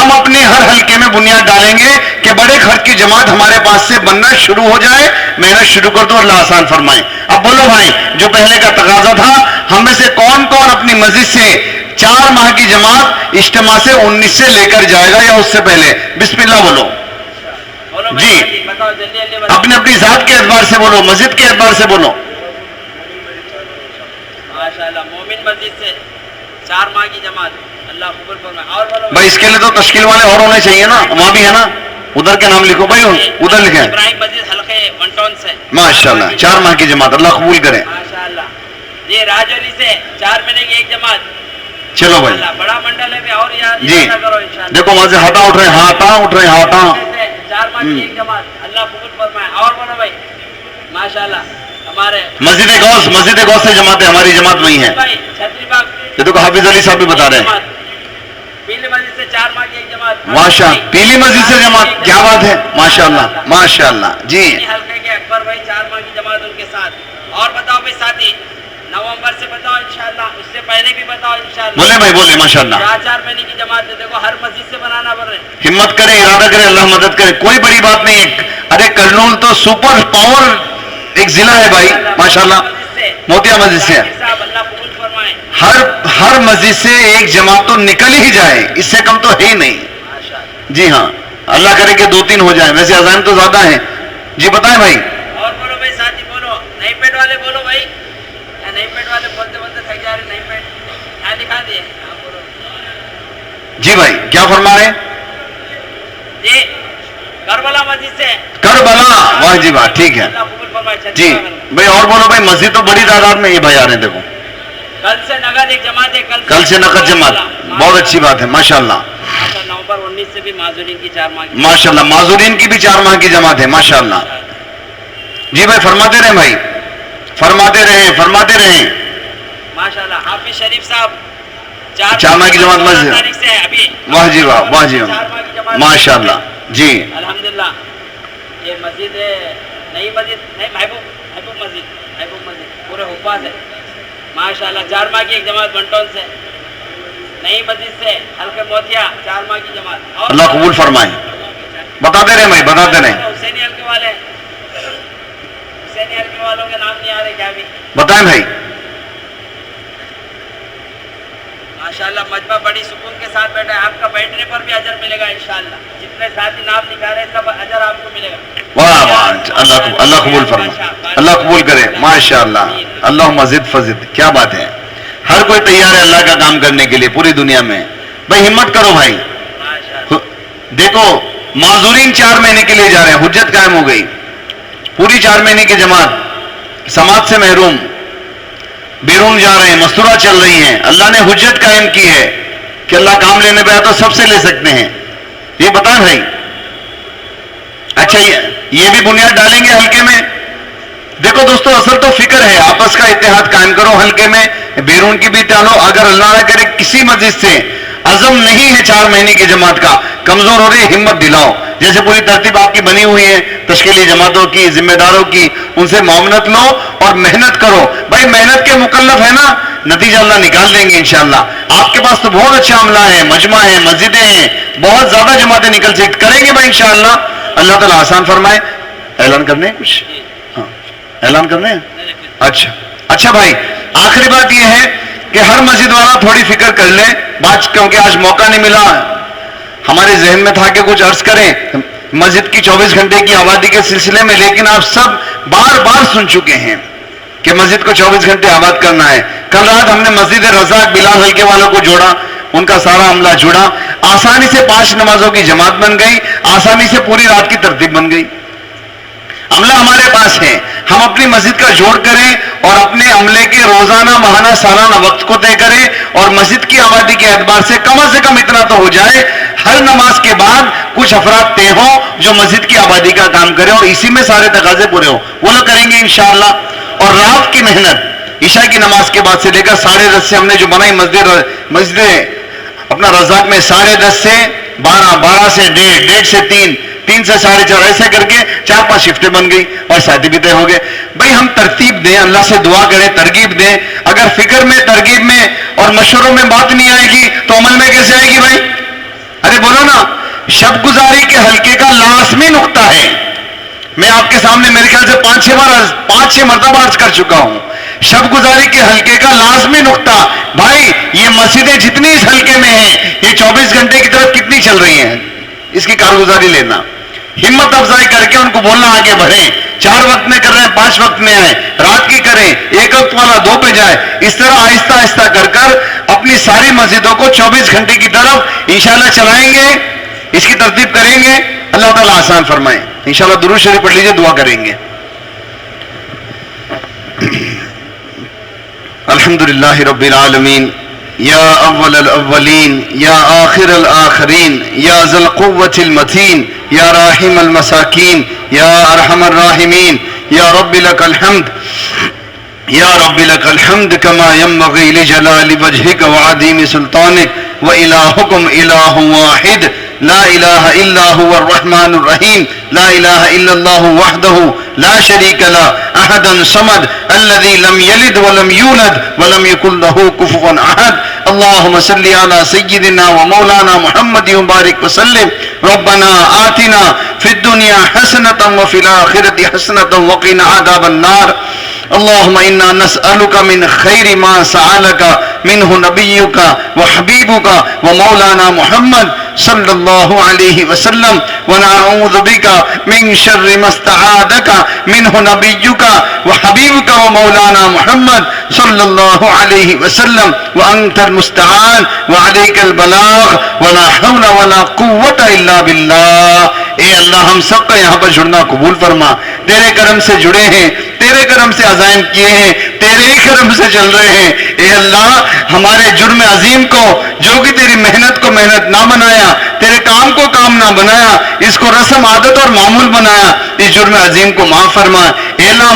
ہم اپنے ہر حلقے میں بنیاد ڈالیں گے کہ بڑے خرچ کی جماعت ہمارے پاس سے بننا شروع ہو جائے. محنت شروع کر دو, اللہ آسان فرمائے. اب بولو بھائی, جو پہلے کا تقاضا تھا, ہم میں سے کون کون اپنی مسجد سے 4 ماہ کی جماعت اجتماع سے 19 سے لے کر جائے گا یا اس سے پہلے؟ بسم اللہ بولو جی. اپنے اپنی ذات کے اعتبار سے بولو, مسجد کے اعتبار سے بولو. ماشاءاللہ, مومن مسجد سے 4 ماہ کی جماعت, اللہ قبول فرمائے. اور بولو بھائی اس کے لیے تو تشکیل والے اور ہونے چاہیے نا, وہاں بھی ہے نا, ادھر کے نام لکھو بھائی, ادھر لکھیں. ابراہیم مسجد حلقے 1 ٹاؤن سے ماشاءاللہ 4 ماہ کی جماعت, اللہ قبول کرے. ماشاءاللہ. یہ راجوری سے 4 مہینے کی ایک جماعت. چلو بھائی اللہ, بڑا منڈل ہے بھی, اور جی. کرو انشاءاللہ. دیکھو وہاں سے ہاتھاں اٹھ رہے ہیں, ہاتھاں اٹھ رہے ہیں, ہاتھاں. 4 ماہ کی ایک جماعت, اللہ قبول فرمائے. اور بولو بھائی ماشاءاللہ. ہمارے مسجد غوث سے جماعت ہے, ہماری جماعت وہی ہے. بھائی چھتری باغ, یہ دیکھو حافظ علی صاحب بھی بتا رہے ہیں. پیلی مسجد سے 4 ماہ کی ایک جماعت. ماشاء, پیلی مسجد سے جماعت, کیا بات ہے, ماشاءاللہ ماشاءاللہ جی. حلقے کے اکبر بھائی 4 ماہ کی جماعت ان کے ساتھ. اور بتاؤ بھائی ساتھی, نومبر سے بتاؤ انشاءاللہ, اس سے پہلے بھی بتاؤ انشاءاللہ. بولے بھائی بولے, ماشاءاللہ. 4 مہینے کی جماعت ہے, دیکھو ہر مسجد سے بنانا پڑ رہے. ہمت کرے, ارادہ کرے, اللہ مدد کرے, کوئی بڑی بات نہیں ہے. ارے کرنول تو سپر پاور ایک ضلع ہے بھائی, ماشاءاللہ. موتیا مسجد سے اللہ قبول فرمائے. ہر مسجد سے ایک جماعت تو نکل ہی جائے, اس سے کم تو ہے ہی نہیں. جی ہاں, اللہ کرے کہ 2-3 ہو جائیں, ویسے عزائم تو زیادہ ہیں. جی بتائیں بھائی. اور بولو بھائی ساتھی, بولو نئی پیٹ والے بولو بھائی, نئی پیٹ والے بولتے بولتے تھک جا رہے. نئی پیٹ کیا دکھا دیے. جی بھائی کیا فرما رہے ہیں؟ جی کربلا مسجد سے. کربلا, واہ جی واہ, ٹھیک ہے اللہ قبول فرمائے. جی بھائی. اور بولو بھائی, مسجد تو بڑی تعداد میں یہ بھائی آ رہے ہیں. دیکھو کل سے نقد ایک جماعت ہے, کل سے نقد جماعت, بہت اچھی بات ہے, ماشاءاللہ. نومبر 19 سے بھی معذورین کی 4 ماہ کی. ماشاءاللہ, معذورین کی بھی 4 ماہ کی جماعت ہے, ماشاءاللہ. جی بھائی فرماتے رہیں بھائی, فرماتے رہیں. ماشاءاللہ. حافظ شریف صاحب 4 ماہ کی جماعت مسجد, تاریخ سے ابھی. واہ جی واہ, واہ جی 4 واہ, ماہ کی جماعت ماشاءاللہ. جی الحمدللہ. یہ مسجد ہے, نئی مسجد, نہیں محبوب مسجد پورے حفاظ ہے ماشاءاللہ. 4 ماہ کی ایک جماعت 1 ٹاؤن سے, نئی مسجد سے حلقے موتیا 4 ماہ کی جماعت. اللہ قبول فرمائے. بتاتے رہیں بھائی, بتاتے رہیں. حسینی حلقے والے, حسینی حلقے والوں کے نام نہیں آ رہے کیا بھی. بتائیں بھائی. ماشاءاللہ مجمع بڑی سکون کے ساتھ بیٹھا ہے. آپ کا بیٹھنے پر بھی اجر ملے گا انشاءاللہ. جتنے ساتھی نام لکھا رہے سب اجر آپ کو ملے گا. واہ واہ, اللہ قبول فرمائے, اللہ قبول کرے, ماشاءاللہ. اللہ مزید فزد, کیا بات ہے. ہر کوئی تیار ہے اللہ کا کام کرنے کے لیے پوری دنیا میں. بھائی ہمت کرو بھائی. دیکھو معذورین 4 مہینے کے لیے جا رہے ہیں, حجت قائم ہو گئی. پوری 4 مہینے کی جماعت سماعت سے محروم, بیرون جا رہے ہیں, مستورہ چل رہی ہیں. اللہ نے حجت قائم کی ہے کہ اللہ کام لینے پہ آیا تو سب سے لے سکتے ہیں. یہ بتائیں بھائی. اچھا یہ بھی بنیاد ڈالیں گے حلقے میں. دیکھو دوستو, اصل تو فکر ہے, آپس کا اتحاد قائم کرو حلقے میں, بیرون کی بھی ٹالو. اگر اللہ نہ کرے کسی مسجد سے عزم نہیں ہے 4 مہینے کی جماعت کا, کمزور ہو رہی ہے, ہمت دلاؤ. جیسے پوری ترتیب آپ کی بنی ہوئی ہے تشکیلی جماعتوں کی, ذمہ داروں کی, ان سے معاونت لو اور محنت کرو. بھائی محنت کے مکلف ہے نا, نتیجہ اللہ نکال دیں گے انشاءاللہ. آپ کے پاس تو بہت اچھا عملہ ہے, مجمع ہے, مسجدیں ہیں, بہت زیادہ جماعتیں نکل سے کریں گے بھائی انشاءاللہ. اللہ تعالیٰ آسان فرمائے. اعلان کرنے ہیں کچھ؟ ہاں اعلان کرنے ہیں. اچھا بھائی, آخری بات یہ ہے کہ ہر مسجد والا تھوڑی فکر کر لے بات, کیونکہ آج موقع نہیں ملا. ہمارے ذہن میں تھا کہ کچھ عرض کریں مسجد کی 24 گھنٹے کی آبادی کے سلسلے میں, لیکن آپ سب بار سن چکے ہیں کہ مسجد کو 24 گھنٹے آباد کرنا ہے. کل رات ہم نے مسجد رزاق بلال حلقے والوں کو جوڑا, ان کا سارا عملہ جڑا, آسانی سے 5 نمازوں کی جماعت بن گئی, آسانی سے پوری رات کی ترتیب بن گئی. عملہ ہمارے پاس ہے, ہم اپنی مسجد کا جوڑ کریں اور اپنے عملے کے روزانہ ماہانہ سالانہ وقت کو طے کریں, اور مسجد کی آبادی کے اعتبار سے کم اتنا تو ہو جائے, ہر نماز کے بعد کچھ افراد طے ہوں جو مسجد کی آبادی کا کام کریں, اور اسی میں سارے تقاضے پورے ہوں. وہ لوگ کریں گے انشاءاللہ. اور رات کی محنت عشاء کی نماز کے بعد سے لے کر 10:30 سے ہم نے جو بنائی مسجد اپنا رزاق میں 10:30 سے 12 سے 1:30 سے 3 سے 4:30 ایسے کر کے 4-5 شفٹیں بن گئی اور ساتھی بھی طے ہو گئے. بھائی ہم ترتیب دیں, اللہ سے دعا کریں, ترغیب دیں. اگر فکر میں, ترغیب میں اور مشوروں میں بات نہیں آئے گی تو عمل میں کیسے آئے گی بھائی؟ ارے بولو نا. شب گزاری کے حلقے کا لازمی نقطہ ہے. میں آپ کے سامنے میرے خیال سے 5-6 مرتبہ عرض کر چکا ہوں. شب گزاری کے حلقے کا لازمی نقطہ. بھائی یہ مسجدیں جتنی اس حلقے میں ہیں یہ 24 گھنٹے کی طرف کتنی چل رہی ہیں, اس کی کارگزاری لینا, ہمت افزائی کر کے ان کو بولنا آگے بڑھیں. 4 وقت میں کر رہے ہیں 5 وقت میں آئیں, رات کی کریں, 1 وقت والا 2 پہ جائے. اس طرح آہستہ آہستہ کر کر اپنی ساری مسجدوں کو 24 گھنٹے کی طرف انشاءاللہ چلائیں گے, اس کی ترتیب کریں گے. اللہ تعالیٰ آسان فرمائے. انشاءاللہ درود شریف پڑھ لیجئے, دعا کریں گے. الحمدللہ رب العالمین, یا اول الاولین, یا آخر الآخرین, یا ذی القوة المتین, یا راحم المساکین, یا ارحم الراحمین. یا رب لک الحمد, یا رب لک الحمد کما ینبغی لجلال وجہک وعظیم سلطانک. وإلہکم الہ واحد لا الہ الا هو الرحمن الرحیم. لا الہ الا اللہ وحدہ لا شریک له احد صمد الذي لم يلد ولم يولد ولم يكن له كفوا احد. اللهم صل على سيدنا ومولانا محمد وبارك وسلم. ربنا آتنا في الدنيا حسنة وفي الآخرة حسنة وقنا عذاب النار. اللهم إنا نسألك من خير ما سألك منه نبيك وحبيبك ومولانا محمد صلى الله عليه وسلم, ونعوذ بك من شر ما استعاذك منه نبيك وحبيبك ومولانا محمد صلى الله عليه وسلم, وأنت المستعان وعليك البلاغ ولا حول ولا قوة إلا بالله. اے اللہ ہم سب کا یہاں پر جڑنا قبول فرما. تیرے کرم سے جڑے ہیں, تیرے کرم سے عزائم کیے ہیں, تیرے ہی کرم سے چل رہے ہیں. اے اللہ ہمارے جرم عظیم کو, جو کہ تیری محنت کو محنت نہ بنایا, تیرے کام کو کام نہ بنایا, اس کو رسم عادت اور معمول بنایا, اس جرم عظیم کو معاف فرما. اے اللہ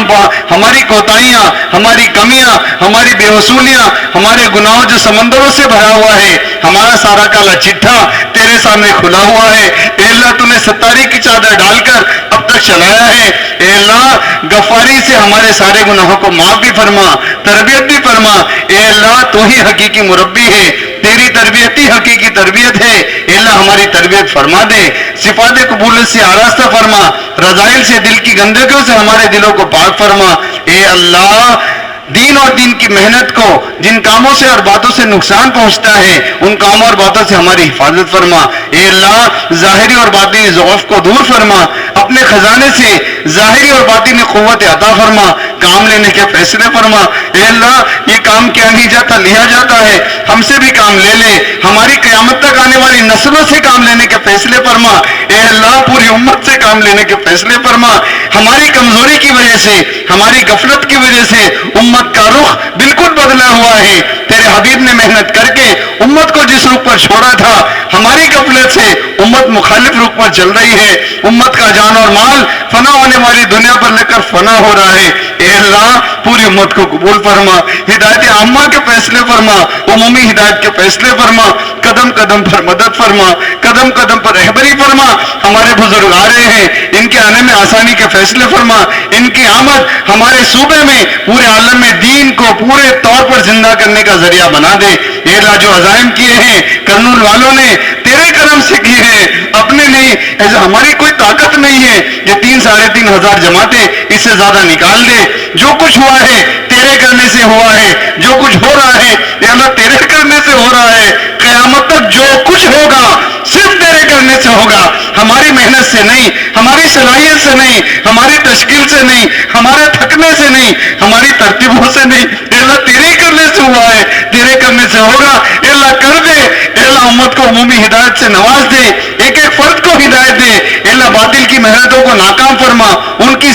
ہماری کوتاہیاں, ہماری کمیاں, ہماری بے وصولیاں, ہمارے گناہوں جو سمندروں سے بھرا ہوا ہے, ہمارا سارا کالا چٹھا تیرے سامنے کھلا ہوا ہے. اے اللہ تو نے ستاری کی چادر ڈال کر اب تک چلایا ہے. اے اللہ غفاری سے ہمارے سارے گناہوں کو معاف بھی فرما, تربیت بھی فرما. اے اللہ تو ہی حقیقی مربی ہے, تیری تربیت ہی حقیقی تربیت ہے. اے اللہ ہماری تربیت فرما دے, صفات قبولیت سے آراستہ فرما, رذائل سے, دل کی گندگیوں سے ہمارے دلوں کو پاک فرما. اے اللہ دین اور دین کی محنت کو جن کاموں سے اور باتوں سے نقصان پہنچتا ہے ان کاموں اور باتوں سے ہماری حفاظت فرما. اے اللہ ظاہری اور باطنی ضعف کو دور فرما, اپنے خزانے سے ظاہری اور باطنی قوت عطا فرما, کام لینے کے فیصلے فرما. اے اللہ یہ کام کیا نہیں جاتا لیا جاتا ہے, ہم سے بھی کام لے لے, ہماری قیامت تک آنے والی نسلوں سے کام لینے کے فیصلے فرما. اے اللہ پوری امت سے کام لینے کے فیصلے فرما. ہماری کمزوری کی وجہ سے, ہماری غفلت کی وجہ سے امت کا رخ بالکل بدلا ہوا ہے. تیرے حبیب نے محنت کر کے امت کو جس رخ پر چھوڑا تھا, ہماری غفلت سے امت مخالف رخ پر چل رہی ہے. امت کا جان اور مال فنا ہونے والی دنیا پر لے کر فنا ہو رہا ہے. اے اللہ پوری امت کو قبول فرما, ہدایت عامہ کے فیصلے فرما, عمومی ہدایت کے فیصلے فرما, قدم قدم پر مدد فرما, قدم قدم پر رہبری فرما. ہمارے بزرگ آ رہے ہیں, ان کے آنے میں آسانی کے فیصلے فرما. ان کی آمد ہمارے صوبے میں, پورے عالم میں دین کو پورے طور پر زندہ کرنے کا ذریعہ بنا دے. اے اللہ جو عزائم کیے ہیں کرنول والوں نے تیرے کرم سے کیے ہیں, اپنے نہیں, ایسا ہماری کوئی طاقت نہیں ہے. یہ 3-3.5 ہزار جماعتیں اس سے زیادہ نکال دے. جو کچھ ہوا ہے تیرے کرنے سے ہوا ہے, جو کچھ ہو رہا ہے اے اللہ تیرے کرنے سے ہو رہا ہے. قیامت تک جو کچھ ہوگا صرف تیرے کرنے سے ہوگا, ہماری محنت سے نہیں, ہماری صلاحیت سے نہیں, ہماری تشکیل سے نہیں, ہمارے تھکنے سے نہیں, ہماری ترتیبوں سے نہیں. اے اللہ تیرے کرنے سے ہوا ہے, تیرے کرنے سے ہوگا. اے اللہ کر دے. اے اللہ امت کو عمومی ہدایت سے نواز دے, ایک ایک فرد کو ہدایت دے. اے اللہ باطل کی محنتوں کو ناکام فرما, ان کی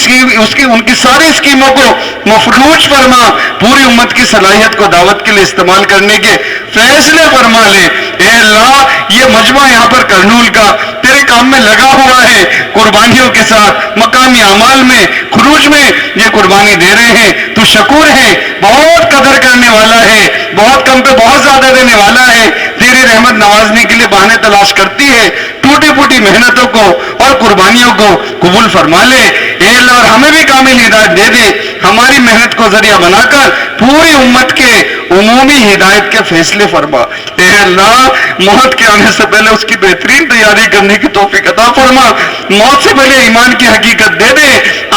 ساری اسکیموں کو مفلوج فرما. پوری امت کی صلاحیت کو دعوت کے لیے استعمال کرنے کے فیصلے فرما لے. اے اللہ یہ مجمع یہاں پر کرنول کا تیرے کام میں لگا ہوا ہے, قربانیوں کے ساتھ مقامی اعمال میں, خروج میں یہ قربانی دے رہے ہیں. تو شکور ہے, بہت قدر کرنے والا ہے, بہت کم پہ بہت زیادہ دینے والا ہے. تیری رحمت نوازنے کے لیے بہانے تلاش کرتی ہے. ٹوٹی پھوٹی محنتوں کو اور قربانیوں کو قبول فرما لے. اے اللہ اور ہمیں بھی کامل ہدایت دے دے. ہماری محنت کو ذریعہ بنا کر پوری امت کے عمومی بھی ہدایت کے فیصلے فرما. اے اللہ موت کے آنے سے پہلے اس کی بہترین تیاری کرنے کی توفیق عطا فرما. موت سے پہلے ایمان کی حقیقت دے دے,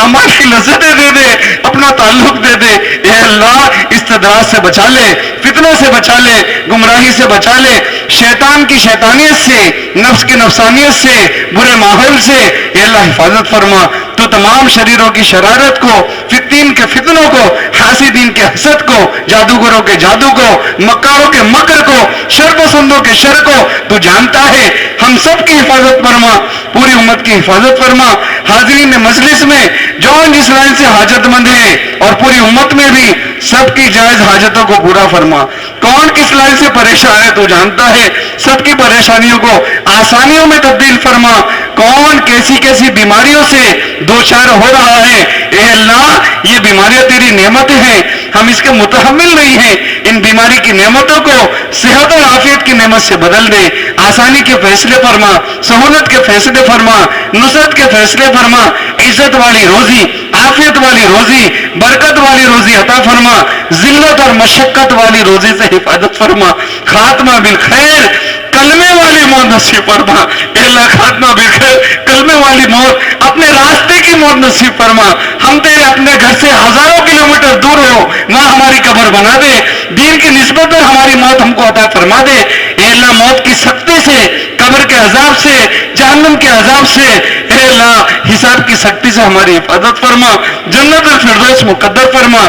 اعمال کی لذتیں دے دے, اپنا تعلق دے دے. اے اللہ استدراج سے بچا لے, فتنوں سے بچا لے, گمراہی سے بچا لے, شیطان کی شیطانیت سے, نفس کی نفسانیت سے, برے ماحول سے اے اللہ حفاظت فرما. تو تمام شریروں کی شرارت کو, فتین کے فتنوں کو, حاسدین کے حسد کو, جادوگروں کے جادو کو, مکاروں کے مکر کو, شر پسندوں کے شر کو تو جانتا ہے. ہم سب کی حفاظت فرما, پوری امت کی حفاظت فرما. حاضرین مجلس میں جو جس لائن سے حاجت مند ہے اور پوری امت میں بھی سب کی جائز حاجتوں کو پورا فرما. کون کس لائن سے پریشان ہے تو جانتا ہے, سب کی پریشانیوں کو آسانیوں میں تبدیل فرما. کون کیسی کیسی بیماریوں سے دوچار ہو رہا ہے, اے اللہ یہ بیماریاں تیری نعمتیں ہیں, ہم اس کے متحمل نہیں ہیں. ان بیماری کی نعمتوں کو صحت اور عافیت کی نعمت سے بدل دے. آسانی کے فیصلے فرما, سہولت کے فیصلے فرما, نصرت کے فیصلے فرما. عزت والی روزی, عافیت والی روزی, برکت والی روزی عطا فرما. ذلت اور مشقت والی روزی سے حفاظت فرما. خاتمہ بالخیر, کلمے والی موت نصیب فرما. اے اللہ خاتمہ بالخیر, کلمے والی موت, اپنے راستے کی موت نصیب فرما. ہم تیرے اپنے گھر سے ہزاروں کلومیٹر دور ہو, وہاں ہماری قبر بنا دے. دین کی نسبت پر ہماری موت ہم کو عطا فرما دے. اے اللہ موت کی سختی سے, قبر کے عذاب سے, جہنم کے عذاب سے, اے اللہ حساب کی سختی سے ہماری حفاظت فرما. جنت الفردوس مقدر فرما.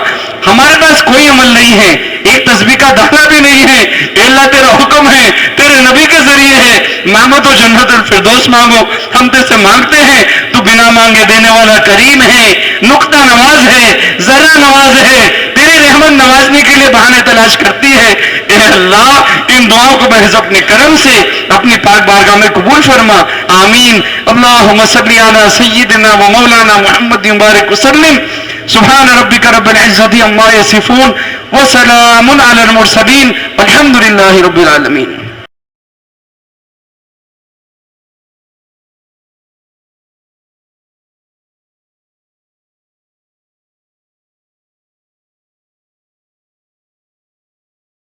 ہمارے پاس کوئی عمل نہیں ہے, ایک تسبیح کا دانہ بھی نہیں ہے. اے اللہ تیرا حکم ہے, تیرے نبی کے ذریعے ہے, مانگو تو جنت الفردوس مانگو. ہم تجھ سے مانگتے ہیں, تو بنا مانگے دینے والا کریم ہے, نقطہ نواز ہے, ذرہ نواز ہے, تیری رحمت نوازنے کے لیے بہانے تلاش کرتی ہے. اے اللہ ان دعاؤں کو محض اپنے کرم سے اپنی پاک بارگاہ میں قبول فرما. آمین. اللہم صلی علی سیدنا و مولانا محمد مبارک وسلم. سبحان ربک رب العزت عما یصفون وسلام علی المرسلین والحمد للہ رب العالمین.